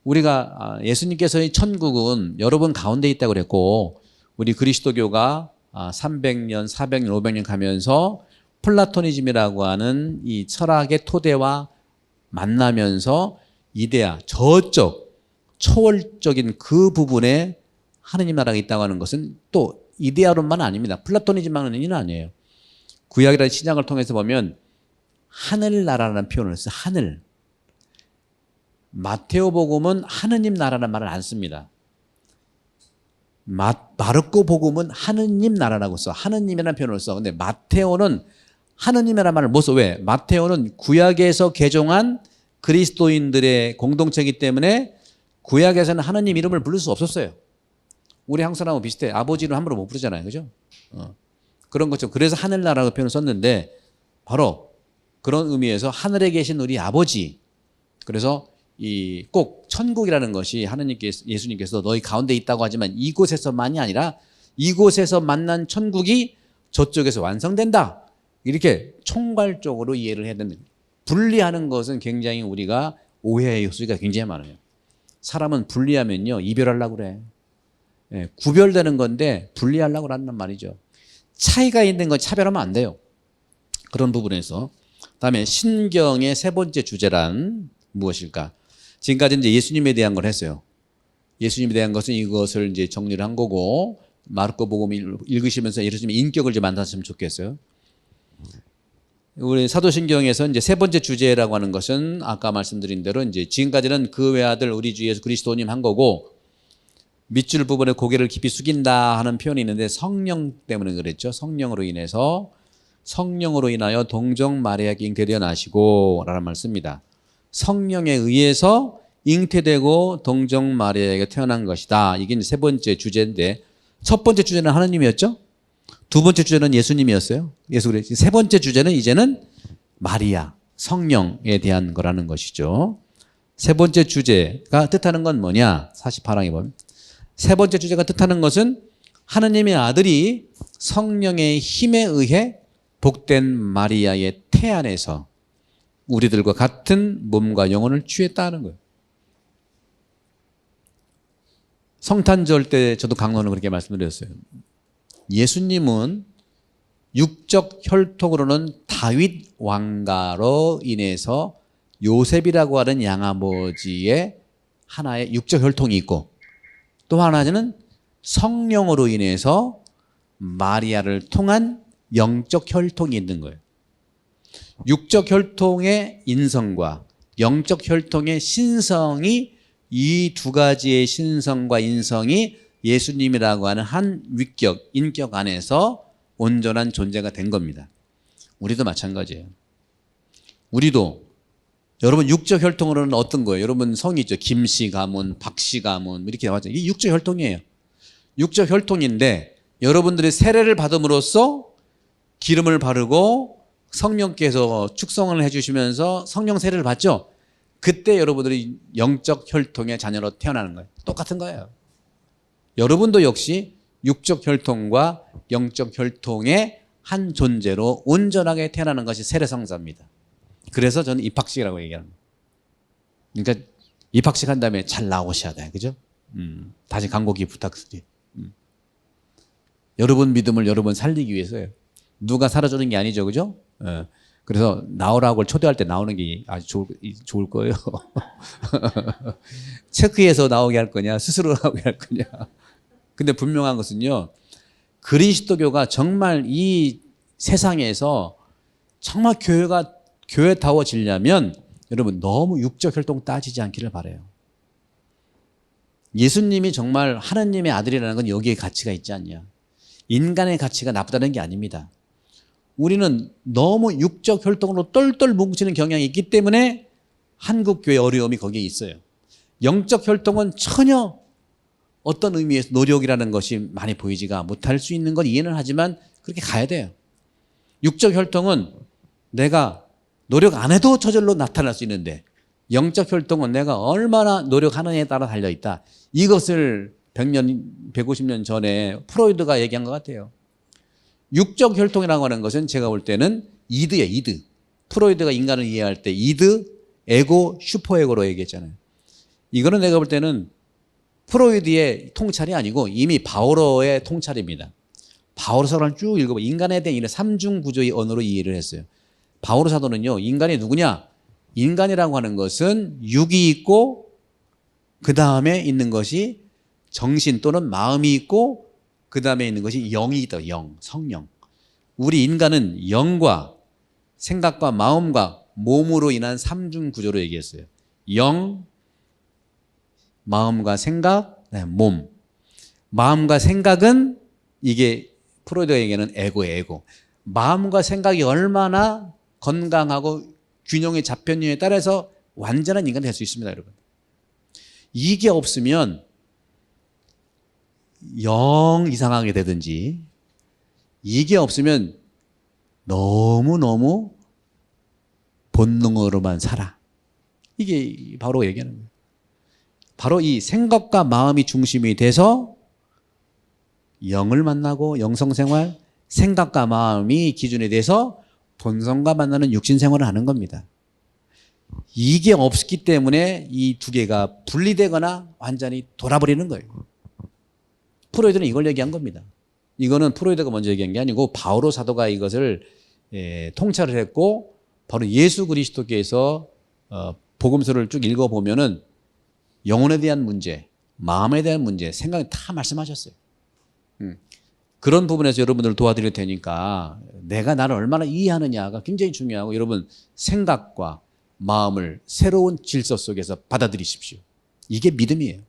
우리가 예수님께서의 천국은 여러분 가운데 있다고 그랬고 우리 그리스도교가 300년, 400년, 500년 가면서 플라토니즘이라고 하는 이 철학의 토대와 만나면서 이데아, 저쪽 초월적인 그 부분에 하느님 나라가 있다고 하는 것은 또 이데아론만 아닙니다. 플라토니즘만은 아니에요. 구약이라는 신약을 통해서 보면 하늘나라라는 표현을 써요. 하늘. 마테오복음은 하느님 나라라는 말을 안 씁니다. 마르코 복음은 하느님 나라라고 써. 하느님이라는 표현을 써. 근데 마테오는 하느님이라는 말을 못 써. 왜? 마테오는 구약에서 개종한 그리스도인들의 공동체이기 때문에 구약에서는 하느님 이름을 부를 수 없었어요. 우리 한국 사람하고 비슷해. 아버지를 함부로 못 부르잖아요. 그죠? 그런 것처럼. 그래서 하늘나라라고 표현을 썼는데 바로 그런 의미에서 하늘에 계신 우리 아버지. 그래서 이 꼭 천국이라는 것이 하느님께서 예수님께서 너희 가운데 있다고 하지만 이곳에서만이 아니라 이곳에서 만난 천국이 저쪽에서 완성된다. 이렇게 총괄적으로 이해를 해야 된다. 분리하는 것은 굉장히 우리가 오해의 요소가 굉장히 많아요. 사람은 분리하면요 이별하려고 그래. 예, 구별되는 건데 분리하려고 한단 말이죠. 차이가 있는 건 차별하면 안 돼요. 그런 부분에서. 그다음에 신경의 세 번째 주제란 무엇일까? 지금까지 이제 예수님에 대한 걸 했어요. 예수님에 대한 것은 이것을 이제 정리를 한 거고 마르코 복음 읽으시면서 예수님의 인격을 좀 만났으면 좋겠어요. 우리 사도신경에서 이제 세 번째 주제라고 하는 것은 아까 말씀드린 대로 이제 지금까지는 그 외아들 우리 주 예수 그리스도님 한 거고 밑줄 부분에 고개를 깊이 숙인다 하는 표현이 있는데 성령 때문에 그랬죠. 성령으로 인하여 동정 마리아에게 잉태되어 나시고 라는 말을 씁니다. 성령에 의해서 잉태되고 동정 마리아에게 태어난 것이다. 이게 이제 세 번째 주제인데 첫 번째 주제는 하나님이었죠. 두 번째 주제는 예수님이었어요. 세 번째 주제는 이제는 마리아, 성령에 대한 거라는 것이죠. 세 번째 주제가 뜻하는 건 뭐냐? 48항에 보면 세 번째 주제가 뜻하는 것은 하느님의 아들이 성령의 힘에 의해 복된 마리아의 태 안에서 우리들과 같은 몸과 영혼을 취했다는 거예요. 성탄절 때 저도 강론을 그렇게 말씀드렸어요. 예수님은 육적 혈통으로는 다윗 왕가로 인해서 요셉이라고 하는 양아버지의 하나의 육적 혈통이 있고 또 하나는 성령으로 인해서 마리아를 통한 영적 혈통이 있는 거예요. 육적 혈통의 인성과 영적 혈통의 신성이 이 두 가지의 신성과 인성이 예수님이라고 하는 한 위격, 인격 안에서 온전한 존재가 된 겁니다. 우리도 마찬가지예요. 우리도 여러분 육적 혈통으로는 어떤 거예요? 여러분 성이 있죠. 김씨 가문, 박씨 가문 이렇게 나왔죠. 이게 육적 혈통이에요. 육적 혈통인데 여러분들이 세례를 받음으로써 기름을 바르고 성령께서 축성을 해주시면서 성령 세례를 받죠. 그때 여러분들이 영적 혈통의 자녀로 태어나는 거예요. 똑같은 거예요. 여러분도 역시 육적 혈통과 영적 혈통의 한 존재로 온전하게 태어나는 것이 세례성사입니다. 그래서 저는 입학식이라고 얘기합니다. 그러니까 입학식 한 다음에 잘 나오셔야 돼요. 그죠? 다시 간곡히 부탁드려요. 여러분 믿음을 여러분 살리기 위해서요. 누가 살아주는 게 아니죠. 그죠? 그래서 나오라고 초대할 때 나오는 게 아주 좋을 거예요. 체크해서 나오게 할 거냐, 스스로 나오게 할 거냐. 근데 분명한 것은요, 그리스도교가 정말 이 세상에서 정말 교회다워지려면 여러분 너무 육적 혈통 따지지 않기를 바라요. 예수님이 정말 하나님의 아들이라는 건 여기에 가치가 있지 않냐. 인간의 가치가 나쁘다는 게 아닙니다. 우리는 너무 육적 혈통으로 똘똘 뭉치는 경향이 있기 때문에 한국교회 어려움이 거기에 있어요. 영적 혈통은 전혀 어떤 의미에서 노력이라는 것이 많이 보이지가 못할 수 있는 건 이해는 하지만 그렇게 가야 돼요. 육적 혈통은 내가 노력 안 해도 저절로 나타날 수 있는데 영적 혈통은 내가 얼마나 노력하느냐에 따라 달려있다. 이것을 100년, 150년 전에 프로이드가 얘기한 것 같아요. 육적 혈통이라고 하는 것은 제가 볼 때는 이드예요. 이드. 프로이드가 인간을 이해할 때 이드, 에고, 슈퍼에고로 얘기했잖아요. 이거는 내가 볼 때는 프로이드의 통찰이 아니고 이미 바오로의 통찰입니다. 바오로 사도를 쭉 읽어보면 인간에 대한 이런 삼중 구조의 언어로 이해를 했어요. 바오로 사도는요, 인간이 누구냐? 인간이라고 하는 것은 육이 있고 그 다음에 있는 것이 정신 또는 마음이 있고 그 다음에 있는 것이 영이 있다. 영, 성령. 우리 인간은 영과 생각과 마음과 몸으로 인한 삼중 구조로 얘기했어요. 영, 마음과 생각, 몸. 마음과 생각은 이게 프로이드가 얘기하는 에고예요. 에고. 마음과 생각이 얼마나 건강하고 균형이 잡혔느냐에 따라서 완전한 인간이 될 수 있습니다. 여러분. 이게 없으면 영 이상하게 되든지 이게 없으면 너무너무 본능으로만 살아. 이게 바로 얘기하는 거예요. 바로 이 생각과 마음이 중심이 돼서 영을 만나고 영성생활, 생각과 마음이 기준이 돼서 본성과 만나는 육신생활을 하는 겁니다. 이게 없기 때문에 이 두 개가 분리되거나 완전히 돌아버리는 거예요. 프로이드는 이걸 얘기한 겁니다. 이거는 프로이드가 먼저 얘기한 게 아니고 바오로 사도가 이것을 통찰을 했고 바로 예수 그리스도께서 복음서를 쭉 읽어보면은 영혼에 대한 문제, 마음에 대한 문제, 생각이 다 말씀하셨어요. 그런 부분에서 여러분들을 도와드릴 테니까 내가 나를 얼마나 이해하느냐가 굉장히 중요하고 여러분 생각과 마음을 새로운 질서 속에서 받아들이십시오. 이게 믿음이에요.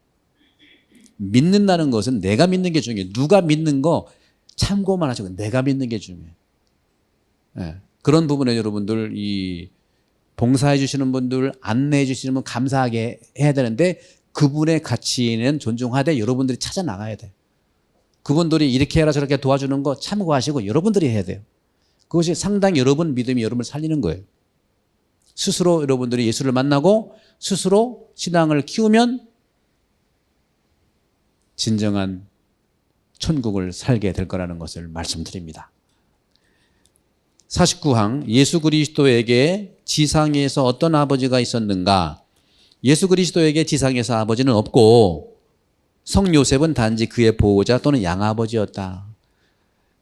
믿는다는 것은 내가 믿는 게 중요해요. 누가 믿는 거 참고만 하시고 내가 믿는 게 중요해요. 네. 그런 부분에 여러분들 이 봉사해 주시는 분들, 안내해 주시는 분 감사하게 해야 되는데 그분의 가치는 존중하되 여러분들이 찾아 나가야 돼요. 그분들이 이렇게 해라 저렇게 도와주는 거 참고하시고 여러분들이 해야 돼요. 그것이 상당히 여러분 믿음이 여러분을 살리는 거예요. 스스로 여러분들이 예수를 만나고 스스로 신앙을 키우면 진정한 천국을 살게 될 거라는 것을 말씀드립니다. 49항 예수 그리스도에게 지상에서 어떤 아버지가 있었는가? 예수 그리스도에게 지상에서 아버지는 없고 성 요셉은 단지 그의 보호자 또는 양아버지였다.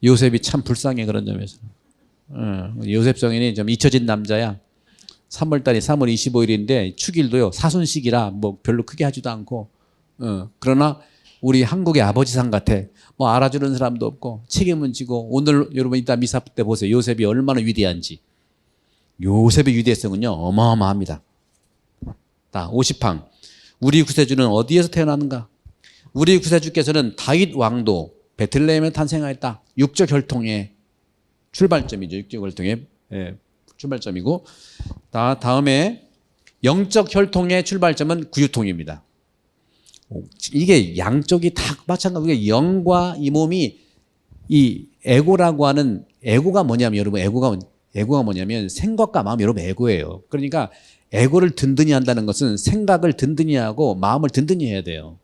요셉이 참 불쌍해 그런 점에서. 요셉 성인이 좀 잊혀진 남자야. 3월달이 3월 25일인데 축일도요 사순식이라 뭐 별로 크게 하지도 않고 그러나 우리 한국의 아버지상 같아. 뭐 알아주는 사람도 없고 책임은 지고 오늘 여러분 이따 미사 때 보세요. 요셉이 얼마나 위대한지. 요셉의 위대성은요 어마어마합니다. 50항 우리 구세주는 어디에서 태어났는가? 우리 구세주께서는 다윗 왕도 베들레헴에 탄생하였다. 육적 혈통의 출발점이죠. 육적 혈통의 출발점이고, 다음에 영적 혈통의 출발점은 구유통입니다. 이게 양쪽이 다 마찬가지로 영과 이 몸이 이 에고라고 하는, 에고가 뭐냐면 여러분, 에고가 뭐냐면 생각과 마음, 여러분 에고예요. 그러니까 에고를 든든히 한다는 것은 생각을 든든히 하고 마음을 든든히 해야 돼요.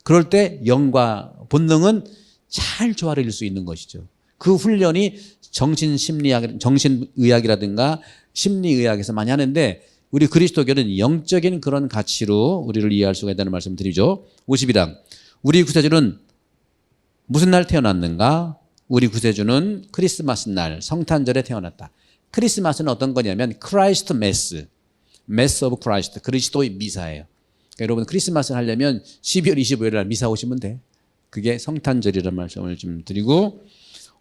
그럴 때 영과 본능은 잘 조화를 이룰 수 있는 것이죠. 그 훈련이 정신의학이라든가 심리의학에서 많이 하는데, 우리 그리스도교는 영적인 그런 가치로 우리를 이해할 수가 있다는 말씀을 드리죠. 52장. 우리 구세주는 무슨 날 태어났는가? 우리 구세주는 크리스마스 날 성탄절에 태어났다. 크리스마스는 어떤 거냐면 크라이스트 메스 오브 크라이스트, 그리스도의 미사예요. 그러니까 여러분 크리스마스를 하려면 12월 25일 날 미사 오시면 돼. 그게 성탄절이라는 말씀을 좀 드리고,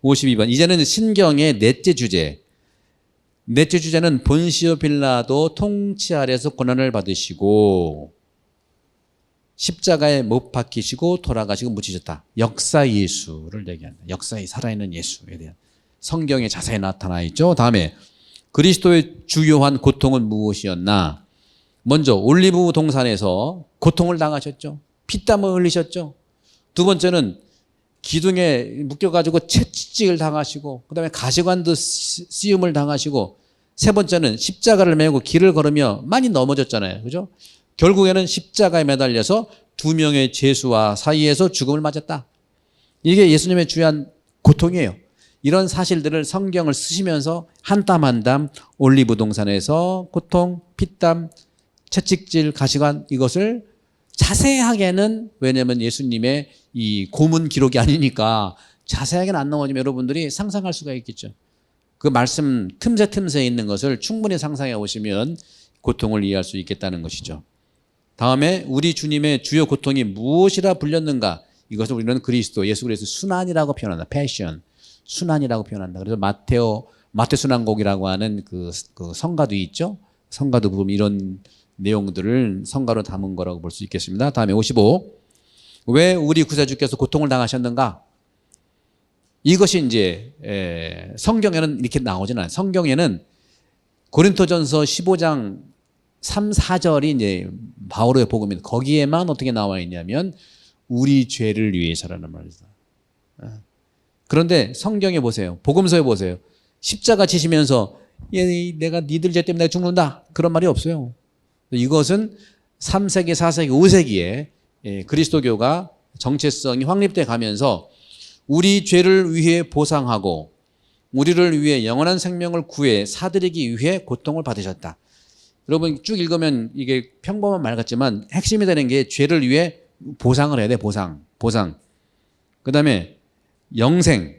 52번. 이제는 신경의 넷째 주제는 본시오 빌라도 통치 아래에서 고난을 받으시고 십자가에 못 박히시고 돌아가시고 묻히셨다. 역사 예수를 얘기한다. 역사에 살아있는 예수에 대한 성경에 자세히 나타나 있죠. 다음에 그리스도의 주요한 고통은 무엇이었나? 먼저 올리브 동산에서 고통을 당하셨죠. 피땀을 흘리셨죠. 두 번째는 기둥에 묶여가지고 채찍을 당하시고, 그 다음에 가시관도 씌움을 당하시고, 세 번째는 십자가를 메고 길을 걸으며 많이 넘어졌잖아요. 그죠? 결국에는 십자가에 매달려서 두 명의 죄수와 사이에서 죽음을 맞았다. 이게 예수님의 주요한 고통이에요. 이런 사실들을 성경을 쓰시면서 한 땀 한 땀 올리브 동산에서 고통, 피땀, 채찍질, 가시관, 이것을 자세하게는, 왜냐하면 예수님의 이 고문 기록이 아니니까 자세하게는 안 나오지만 여러분들이 상상할 수가 있겠죠. 그 말씀 틈새에 있는 것을 충분히 상상해 오시면 고통을 이해할 수 있겠다는 것이죠. 다음에 우리 주님의 주요 고통이 무엇이라 불렸는가? 이것을 우리는 그리스도, 예수 그리스도 순환이라고 표현한다. 패션, 순환이라고 표현한다. 그래서 마태 순환곡이라고 하는 그 성가도 있죠. 성가도 부분, 이런 내용들을 성가로 담은 거라고 볼 수 있겠습니다. 다음에 55. 왜 우리 구세주께서 고통을 당하셨는가? 이것이 이제 성경에는 이렇게 나오진 않아요. 성경에는 고린토전서 15장 3, 4절이 이제 바울의 복음입니다. 거기에만 어떻게 나와 있냐면 우리 죄를 위해서라는 말이죠. 그런데 성경에 보세요. 복음서에 보세요. 십자가 지시면서 내가 니들 죄 때문에 내가 죽는다, 그런 말이 없어요. 이것은 3세기, 4세기, 5세기에 그리스도교가 정체성이 확립돼 가면서 우리 죄를 위해 보상하고 우리를 위해 영원한 생명을 구해 사드리기 위해 고통을 받으셨다. 여러분 쭉 읽으면 이게 평범한 말 같지만 핵심이 되는 게 죄를 위해 보상을 해야 돼. 보상. 그 다음에 영생,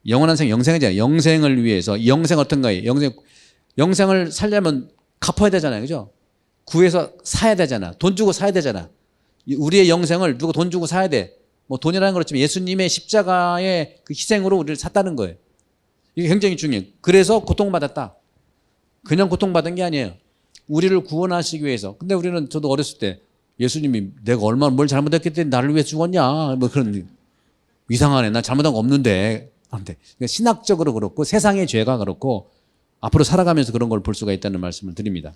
영원한 생명, 영생이잖아요. 영생을 위해서. 영생 어떤 거예요? 영생을 살려면 갚아야 되잖아요. 그죠? 구해서 사야 되잖아. 돈 주고 사야 되잖아. 우리의 영생을 누가 돈 주고 사야 돼. 뭐 돈이라는 건 그렇지만 예수님의 십자가의 그 희생으로 우리를 샀다는 거예요. 이게 굉장히 중요해요. 그래서 고통받았다. 그냥 고통받은 게 아니에요. 우리를 구원하시기 위해서. 근데 우리는, 저도 어렸을 때 예수님이 내가 얼마나 뭘 잘못했기 때문에 나를 위해 죽었냐, 뭐 그런, 이상하네, 난 잘못한 거 없는데. 그러니까 신학적으로 그렇고 세상의 죄가 그렇고 앞으로 살아가면서 그런 걸 볼 수가 있다는 말씀을 드립니다.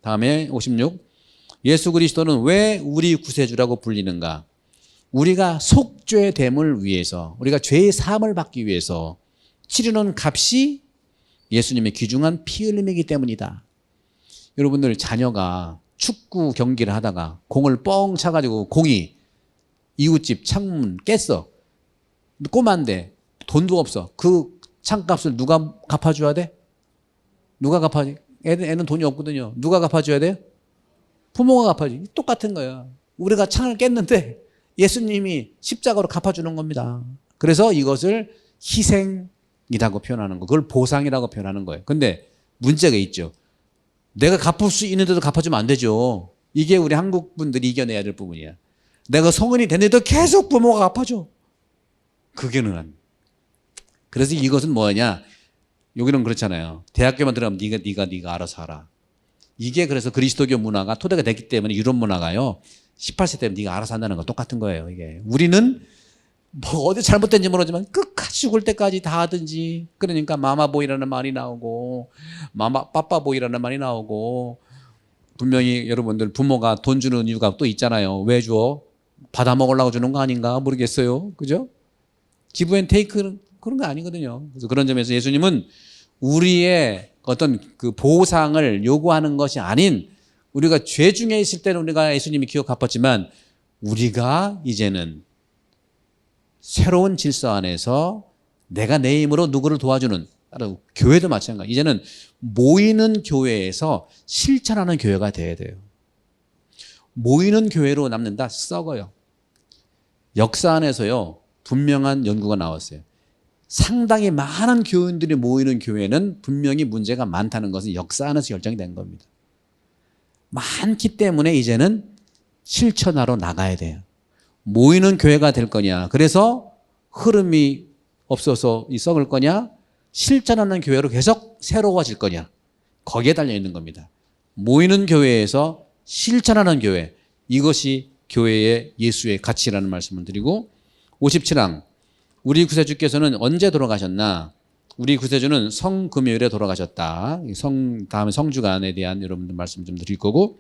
다음에 56. 예수 그리스도는 왜 우리 구세주라고 불리는가? 우리가 속죄됨을 위해서, 우리가 죄의 사함을 받기 위해서 치르는 값이 예수님의 귀중한 피 흘림이기 때문이다. 여러분들 자녀가 축구 경기를 하다가 공을 뻥 차가지고 공이 이웃집 창문 깼어. 꼬만데 돈도 없어. 그 창값을 누가 갚아줘야 돼? 누가 갚아줘? 애는 돈이 없거든요. 누가 갚아줘야 돼요? 부모가 갚아줘. 똑같은 거야. 우리가 창을 깼는데 예수님이 십자가로 갚아주는 겁니다. 그래서 이것을 희생이라고 표현하는 거, 그걸 보상이라고 표현하는 거예요. 근데 문제가 있죠. 내가 갚을 수 있는데도 갚아주면 안 되죠. 이게 우리 한국 분들이 이겨내야 될 부분이야. 내가 성인이 됐는데도 계속 부모가 갚아줘. 그게는 안. 그래서 이것은 뭐냐? 여기는 그렇잖아요. 대학교만 들어가면 네가 알아서 하라. 이게 그래서 그리스도교 문화가 토대가 됐기 때문에, 유럽 문화가요, 18세 때면 네가 알아서 한다는 거 똑같은 거예요. 이게 우리는 뭐 어디 잘못된지 모르지만 끝까지 죽을 때까지 다 하든지. 그러니까 마마보이라는 말이 나오고 빠빠보이라는 말이 나오고, 분명히 여러분들 부모가 돈 주는 이유가 또 있잖아요. 왜 줘? 받아 먹으려고 주는 거 아닌가 모르겠어요. 그죠? 기브 앤 테이크 그런 거 아니거든요. 그래서 그런 점에서 예수님은 우리의 어떤 그 보상을 요구하는 것이 아닌, 우리가 죄 중에 있을 때는 우리가 예수님이 기억 갚았지만 우리가 이제는 새로운 질서 안에서 내가 내 힘으로 누구를 도와주는, 따로 교회도 마찬가지. 이제는 모이는 교회에서 실천하는 교회가 돼야 돼요. 모이는 교회로 남는다? 썩어요. 역사 안에서요, 분명한 연구가 나왔어요. 상당히 많은 교인들이 모이는 교회는 분명히 문제가 많다는 것은 역사 안에서 결정이 된 겁니다. 많기 때문에 이제는 실천하러 나가야 돼요. 모이는 교회가 될 거냐, 그래서 흐름이 없어서 썩을 거냐, 실천하는 교회로 계속 새로워질 거냐, 거기에 달려 있는 겁니다. 모이는 교회에서 실천하는 교회, 이것이 교회의 예수의 가치라는 말씀을 드리고, 57항, 우리 구세주께서는 언제 돌아가셨나? 우리 구세주는 성금요일에 돌아가셨다. 다음에 성주간에 대한 여러분들 말씀 좀 드릴 거고,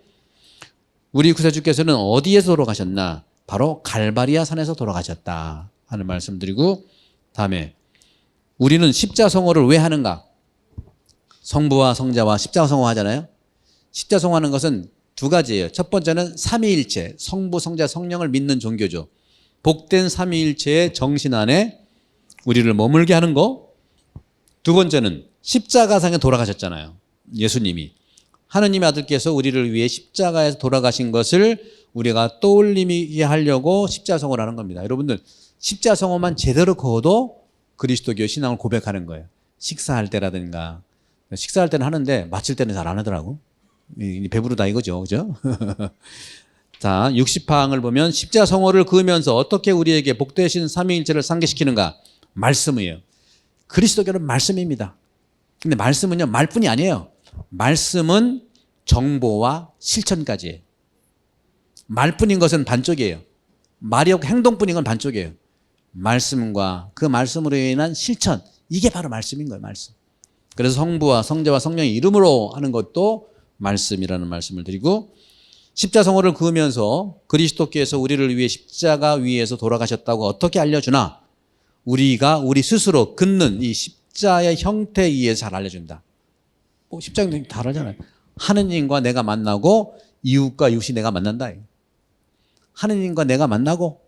우리 구세주께서는 어디에서 돌아가셨나? 바로 갈바리아 산에서 돌아가셨다 하는 말씀 드리고, 다음에 우리는 십자성호를 왜 하는가? 성부와 성자와 십자성호 하잖아요. 십자성호하는 것은 두 가지예요. 첫 번째는 삼위일체, 성부, 성자, 성령을 믿는 종교죠. 복된 삼위일체의 정신 안에 우리를 머물게 하는 거. 두 번째는 십자가상에 돌아가셨잖아요. 예수님이. 하느님의 아들께서 우리를 위해 십자가에서 돌아가신 것을 우리가 떠올리게 하려고 십자성호를 하는 겁니다. 여러분들, 십자성호만 제대로 그어도 그리스도교 신앙을 고백하는 거예요. 식사할 때라든가. 식사할 때는 하는데 마칠 때는 잘 안 하더라고. 배부르다 이거죠. 그죠? 자, 60항을 보면 십자성호를 그으면서 어떻게 우리에게 복되신 삼위일체를 상기시키는가? 말씀이에요. 그리스도교는 말씀입니다. 근데 말씀은요, 말뿐이 아니에요. 말씀은 정보와 실천까지예요. 말뿐인 것은 반쪽이에요. 말이 없고 행동뿐인 건 반쪽이에요. 말씀과 그 말씀으로 인한 실천, 이게 바로 말씀인 거예요. 말씀. 그래서 성부와 성자와 성령의 이름으로 하는 것도 말씀이라는 말씀을 드리고, 십자성호를 그으면서 그리스도께서 우리를 위해 십자가 위에서 돌아가셨다고 어떻게 알려주나? 우리가 우리 스스로 긋는 이 십자의 형태에 의해서 잘 알려준다. 십자가 다 알잖아요. 하느님과 내가 만나고 이웃과 이웃이 내가 만난다. 하느님과 내가 만나고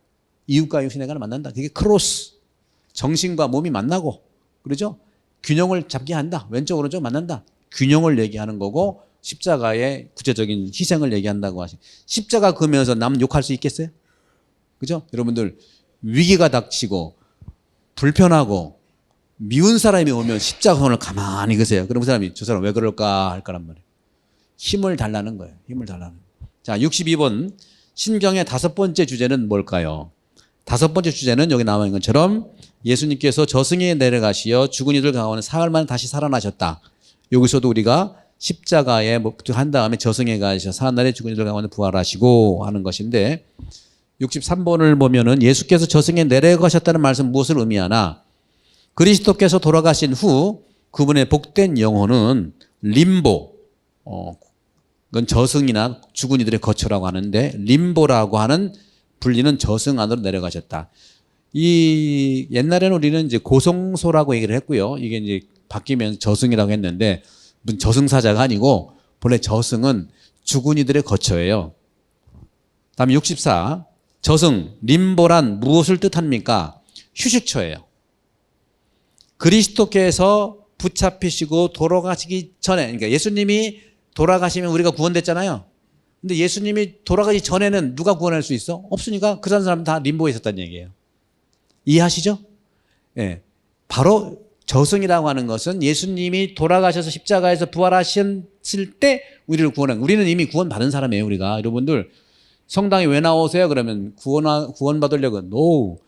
이웃과 이웃이 내가 만난다. 그게 크로스. 정신과 몸이 만나고, 그러죠? 균형을 잡게 한다. 왼쪽 오른쪽 만난다. 균형을 얘기하는 거고, 십자가의 구체적인 희생을 얘기한다고 하시. 십자가 그으면서 남 욕할 수 있겠어요? 그죠? 여러분들, 위기가 닥치고 불편하고 미운 사람이 오면 십자가 손을 가만히 그세요. 그럼 그 사람이 저 사람 왜 그럴까 할 거란 말이에요. 힘을 달라는 거예요. 힘을 달라는 거예요. 자, 62번 신경의 다섯 번째 주제는 뭘까요? 다섯 번째 주제는 여기 나와 있는 것처럼 예수님께서 저승에 내려가시어 죽은 이들 가운데 사흘 만에 다시 살아나셨다. 여기서도 우리가 십자가에 한 다음에 저승에 가셔 사흘날에 죽은 이들 가운데 부활하시고 하는 것인데, 63번을 보면은 예수께서 저승에 내려가셨다는 말씀 무엇을 의미하나? 그리스도께서 돌아가신 후 그분의 복된 영혼은 림보, 그건 저승이나 죽은 이들의 거처라고 하는데, 림보라고 하는 불리는 저승 안으로 내려가셨다. 이 옛날에는 우리는 이제 고성소라고 얘기를 했고요. 이게 이제 바뀌면 저승이라고 했는데, 무슨 저승사자가 아니고 본래 저승은 죽은 이들의 거처예요. 다음 64. 저승, 림보란 무엇을 뜻합니까? 휴식처예요. 그리스도께서 붙잡히시고 돌아가시기 전에, 그러니까 예수님이 돌아가시면 우리가 구원됐잖아요. 근데 예수님이 돌아가기 전에는 누가 구원할 수 있어? 없으니까 그 사람 다 림보에 있었다는 얘기예요. 이해하시죠? 예. 네. 바로 저승이라고 하는 것은 예수님이 돌아가셔서 십자가에서 부활하셨을 때 우리를 구원한, 우리는 이미 구원받은 사람이에요. 우리가. 여러분들 성당에 왜 나오세요? 그러면 구원 받으려고. No.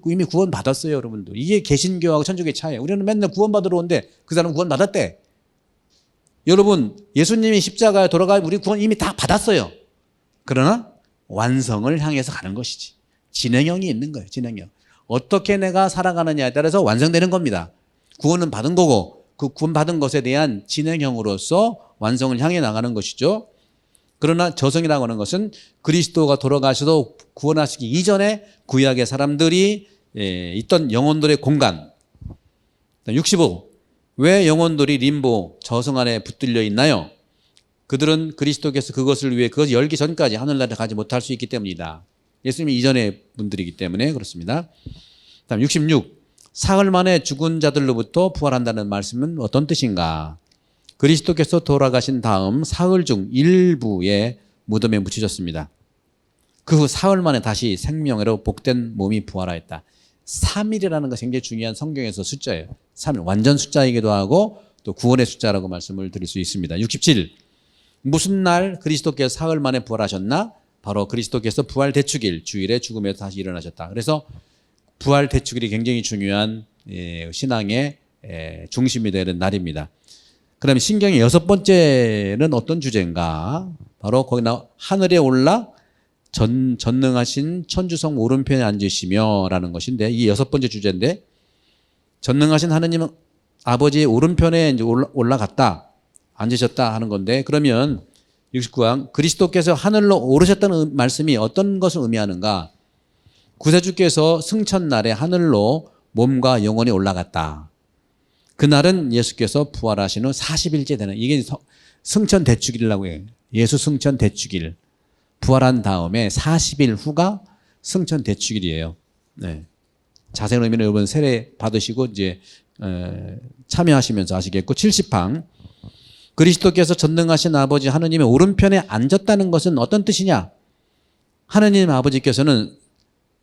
이미 구원 받았어요, 여러분들. 이게 개신교하고 천주교의 차이예요. 우리는 맨날 구원 받으러 오는데 그 사람은 구원 받았대. 여러분, 예수님이 십자가에 돌아가 우리 구원 이미 다 받았어요. 그러나 완성을 향해서 가는 것이지. 진행형이 있는 거예요. 진행형. 어떻게 내가 살아가느냐에 따라서 완성되는 겁니다. 구원은 받은 거고 그 구원받은 것에 대한 진행형으로서 완성을 향해 나가는 것이죠. 그러나 저성이라고 하는 것은 그리스도가 돌아가셔도 구원하시기 이전에 구약의 사람들이 있던 영혼들의 공간. 65. 왜 영혼들이 림보 저성 안에 붙들려 있나요? 그들은 그리스도께서 그것을 위해 그것을 열기 전까지 하늘나라에 가지 못할 수 있기 때문이다. 예수님이 이전의 분들이기 때문에 그렇습니다. 다음 66. 사흘 만에 죽은 자들로부터 부활한다는 말씀은 어떤 뜻인가? 그리스도께서 돌아가신 다음 사흘 중 일부의 무덤에 묻히셨습니다. 그 후 사흘 만에 다시 생명으로 복된 몸이 부활하였다. 3일이라는 것이 굉장히 중요한 성경에서 숫자예요. 3일 완전 숫자이기도 하고 또 구원의 숫자라고 말씀을 드릴 수 있습니다. 67. 무슨 날 그리스도께서 사흘 만에 부활하셨나? 바로 그리스도께서 부활 대축일 주일에 죽음에서 다시 일어나셨다. 그래서 부활 대축일이 굉장히 중요한 신앙의 중심이 되는 날입니다. 그다음에 신경의 6번째는 어떤 주제인가? 바로 거기 하늘에 올라 전능하신 천주성 오른편에 앉으시며 라는 것인데 이게 6번째 주제인데 전능하신 하느님은 아버지의 오른편에 이제 올라갔다 앉으셨다 하는 건데 그러면 69항 그리스도께서 하늘로 오르셨다는 말씀이 어떤 것을 의미하는가? 구세주께서 승천날에 하늘로 몸과 영혼이 올라갔다. 그날은 예수께서 부활하신 후 40일째 되는 이게 승천 대축일이라고 해요. 예수 승천 대축일. 부활한 다음에 40일 후가 승천 대축일이에요. 네. 자세한 의미는 여러분 세례 받으시고 이제 참여하시면서 아시겠고 70항 그리스도께서 전능하신 아버지 하느님의 오른편에 앉았다는 것은 어떤 뜻이냐? 하느님 아버지께서는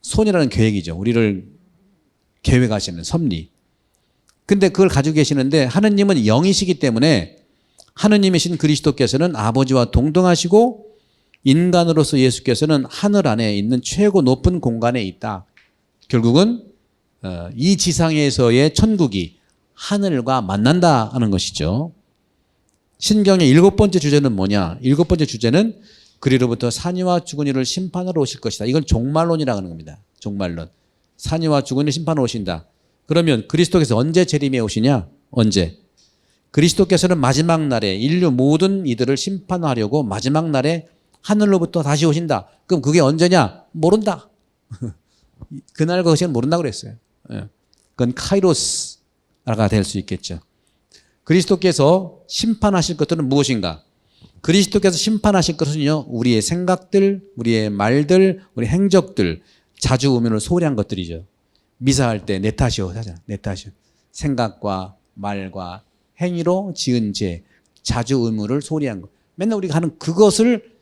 손이라는 계획이죠. 우리를 계획하시는 섭리. 근데 그걸 가지고 계시는데 하느님은 영이시기 때문에 하느님이신 그리스도께서는 아버지와 동등하시고 인간으로서 예수께서는 하늘 안에 있는 최고 높은 공간에 있다. 결국은 이 지상에서의 천국이 하늘과 만난다 하는 것이죠. 신경의 7번째 주제는 뭐냐? 7번째 주제는 그리로부터 산이와 죽은이를 심판하러 오실 것이다. 이건 종말론이라고 하는 겁니다. 종말론. 산이와 죽은이를 심판하러 오신다. 그러면 그리스도께서 언제 재림에 오시냐? 언제? 그리스도께서는 마지막 날에 인류 모든 이들을 심판하려고 마지막 날에 하늘로부터 다시 오신다. 그럼 그게 언제냐? 모른다. 그날 그 시간 모른다고 그랬어요. 그건 카이로스가 될 수 있겠죠. 그리스도께서 심판하실 것들은 무엇인가? 그리스도께서 심판하실 것은요, 우리의 생각들, 우리의 말들, 우리 행적들, 자주 음연을 소홀한 것들이죠. 미사할 때 내 탓이요 하잖아. 내 탓이요. 생각과 말과 행위로 지은 죄, 자주 의무를 소홀한 것. 맨날 우리가 하는 그것을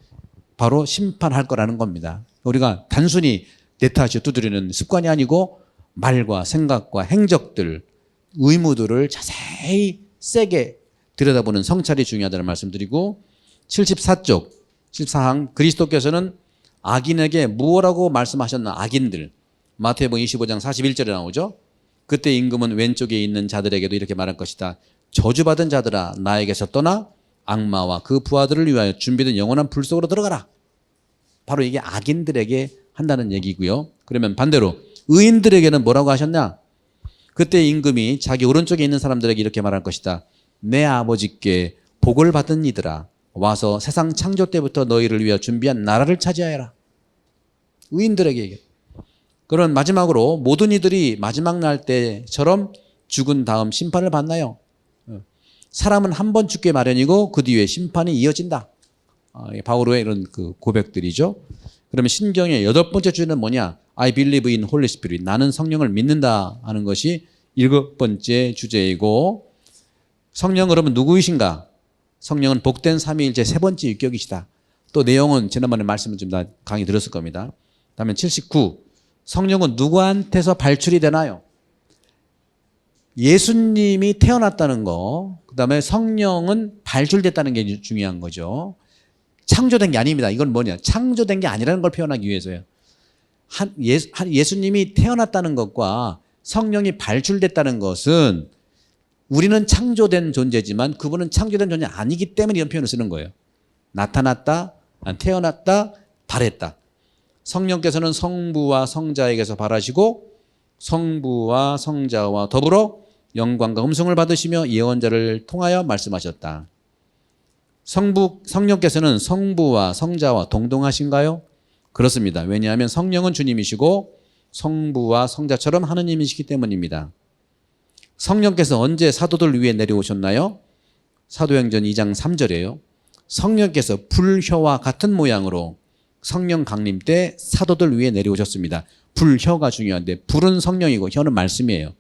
바로 심판할 거라는 겁니다. 우리가 단순히 내 탓이요 두드리는 습관이 아니고 말과 생각과 행적들, 의무들을 자세히 세게 들여다보는 성찰이 중요하다는 말씀드리고 74쪽, 74항 그리스도께서는 악인에게 무엇라고 말씀하셨나? 악인들. 마태복음 25장 41절에 나오죠. 그때 임금은 왼쪽에 있는 자들에게도 이렇게 말할 것이다. 저주받은 자들아 나에게서 떠나 악마와 그 부하들을 위하여 준비된 영원한 불 속으로 들어가라. 바로 이게 악인들에게 한다는 얘기고요. 그러면 반대로 의인들에게는 뭐라고 하셨냐? 그때 임금이 자기 오른쪽에 있는 사람들에게 이렇게 말할 것이다. 내 아버지께 복을 받은 이들아 와서 세상 창조 때부터 너희를 위하여 준비한 나라를 차지하여라. 의인들에게 얘기해. 그런 마지막으로 모든 이들이 마지막 날 때처럼 죽은 다음 심판을 받나요? 사람은 한 번 죽게 마련이고 그 뒤에 심판이 이어진다. 바오로의 이런 그 고백들이죠. 그러면 신경의 8번째 주제는 뭐냐? I believe in Holy Spirit. 나는 성령을 믿는다 하는 것이 7번째 주제이고 성령 그러면 누구이신가? 성령은 복된 삼위일체 세 번째 유격이시다. 또 내용은 지난번에 말씀을 좀 다 강의 들었을 겁니다. 다음에 79. 성령은 누구한테서 발출이 되나요? 예수님이 태어났다는 거, 그 다음에 성령은 발출됐다는 게 중요한 거죠. 창조된 게 아닙니다. 이건 뭐냐? 창조된 게 아니라는 걸 표현하기 위해서요. 예수님이 태어났다는 것과 성령이 발출됐다는 것은 우리는 창조된 존재지만 그분은 창조된 존재 아니기 때문에 이런 표현을 쓰는 거예요. 나타났다, 태어났다, 발했다. 성령께서는 성부와 성자에게서 발하시고 성부와 성자와 더불어 영광과 음성을 받으시며 예언자를 통하여 말씀하셨다. 성령께서는 성부와 성자와 동등하신가요? 그렇습니다. 왜냐하면 성령은 주님이시고 성부와 성자처럼 하느님이시기 때문입니다. 성령께서 언제 사도들 위에 내려오셨나요? 사도행전 2장 3절이에요. 성령께서 불혀와 같은 모양으로 성령 강림 때 사도들 위에 내려오셨습니다. 불혀가 중요한데 불은 성령이고 혀는 말씀이에요.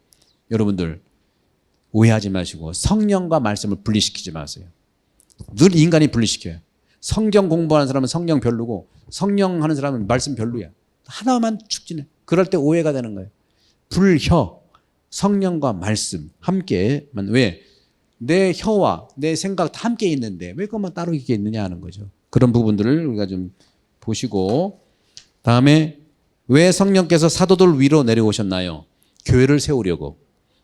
여러분들 오해하지 마시고 성령과 말씀을 분리시키지 마세요. 늘 인간이 분리시켜요. 성경 공부하는 사람은 성령 별로고 성령 하는 사람은 말씀 별로야. 하나만 축진해. 그럴 때 오해가 되는 거예요. 불혀, 성령과 말씀 함께만. 왜? 내 혀와 내 생각 다 함께 있는데 왜 그것만 따로 이렇게 있느냐 하는 거죠. 그런 부분들을 우리가 좀 보시고, 다음에 왜 성령께서 사도들 위로 내려오셨나요? 교회를 세우려고,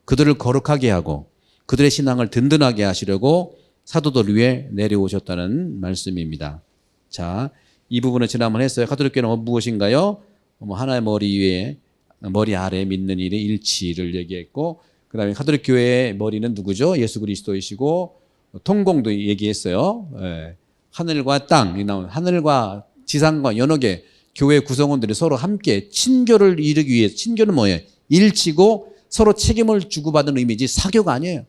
그들을 거룩하게 하고 그들의 신앙을 든든하게 하시려고 사도들 위에 내려오셨다는 말씀입니다. 자, 이 부분은 지난번 했어요. 가톨릭 교회는 무엇인가요? 하나의 머리 위에 머리 아래 믿는 일의 일치를 얘기했고, 그 다음에 가톨릭 교회의 머리는 누구죠? 예수 그리스도이시고, 통공도 얘기했어요. 예. 하늘과 땅이 나온, 하늘과 지상과 연옥의 교회 구성원들이 서로 함께 친교를 이루기 위해, 친교는 뭐예요? 일치고 서로 책임을 주고받는 의미지 사교가 아니에요.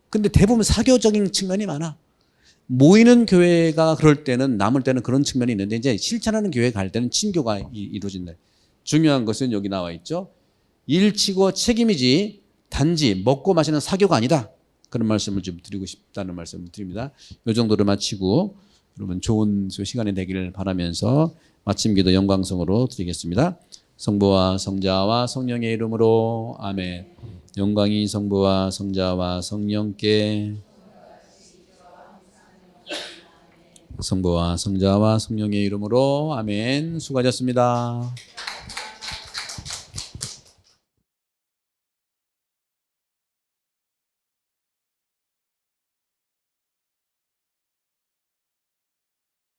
근데 대부분 사교적인 측면이 많아. 모이는 교회가 그럴 때는, 남을 때는 그런 측면이 있는데, 이제 실천하는 교회 갈 때는 친교가 이루어진다. 중요한 것은 여기 나와 있죠. 일치고 책임이지 단지 먹고 마시는 사교가 아니다. 그런 말씀을 좀 드리고 싶다는 말씀을 드립니다. 이 정도로 마치고 여러분 좋은 시간이 되기를 바라면서 마침 기도 영광성으로 드리겠습니다. 성부와 성자와 성령의 이름으로 아멘. 영광이 성부와 성자와 성령께, 성부와 성자와 성령의 이름으로 아멘. 수고하셨습니다.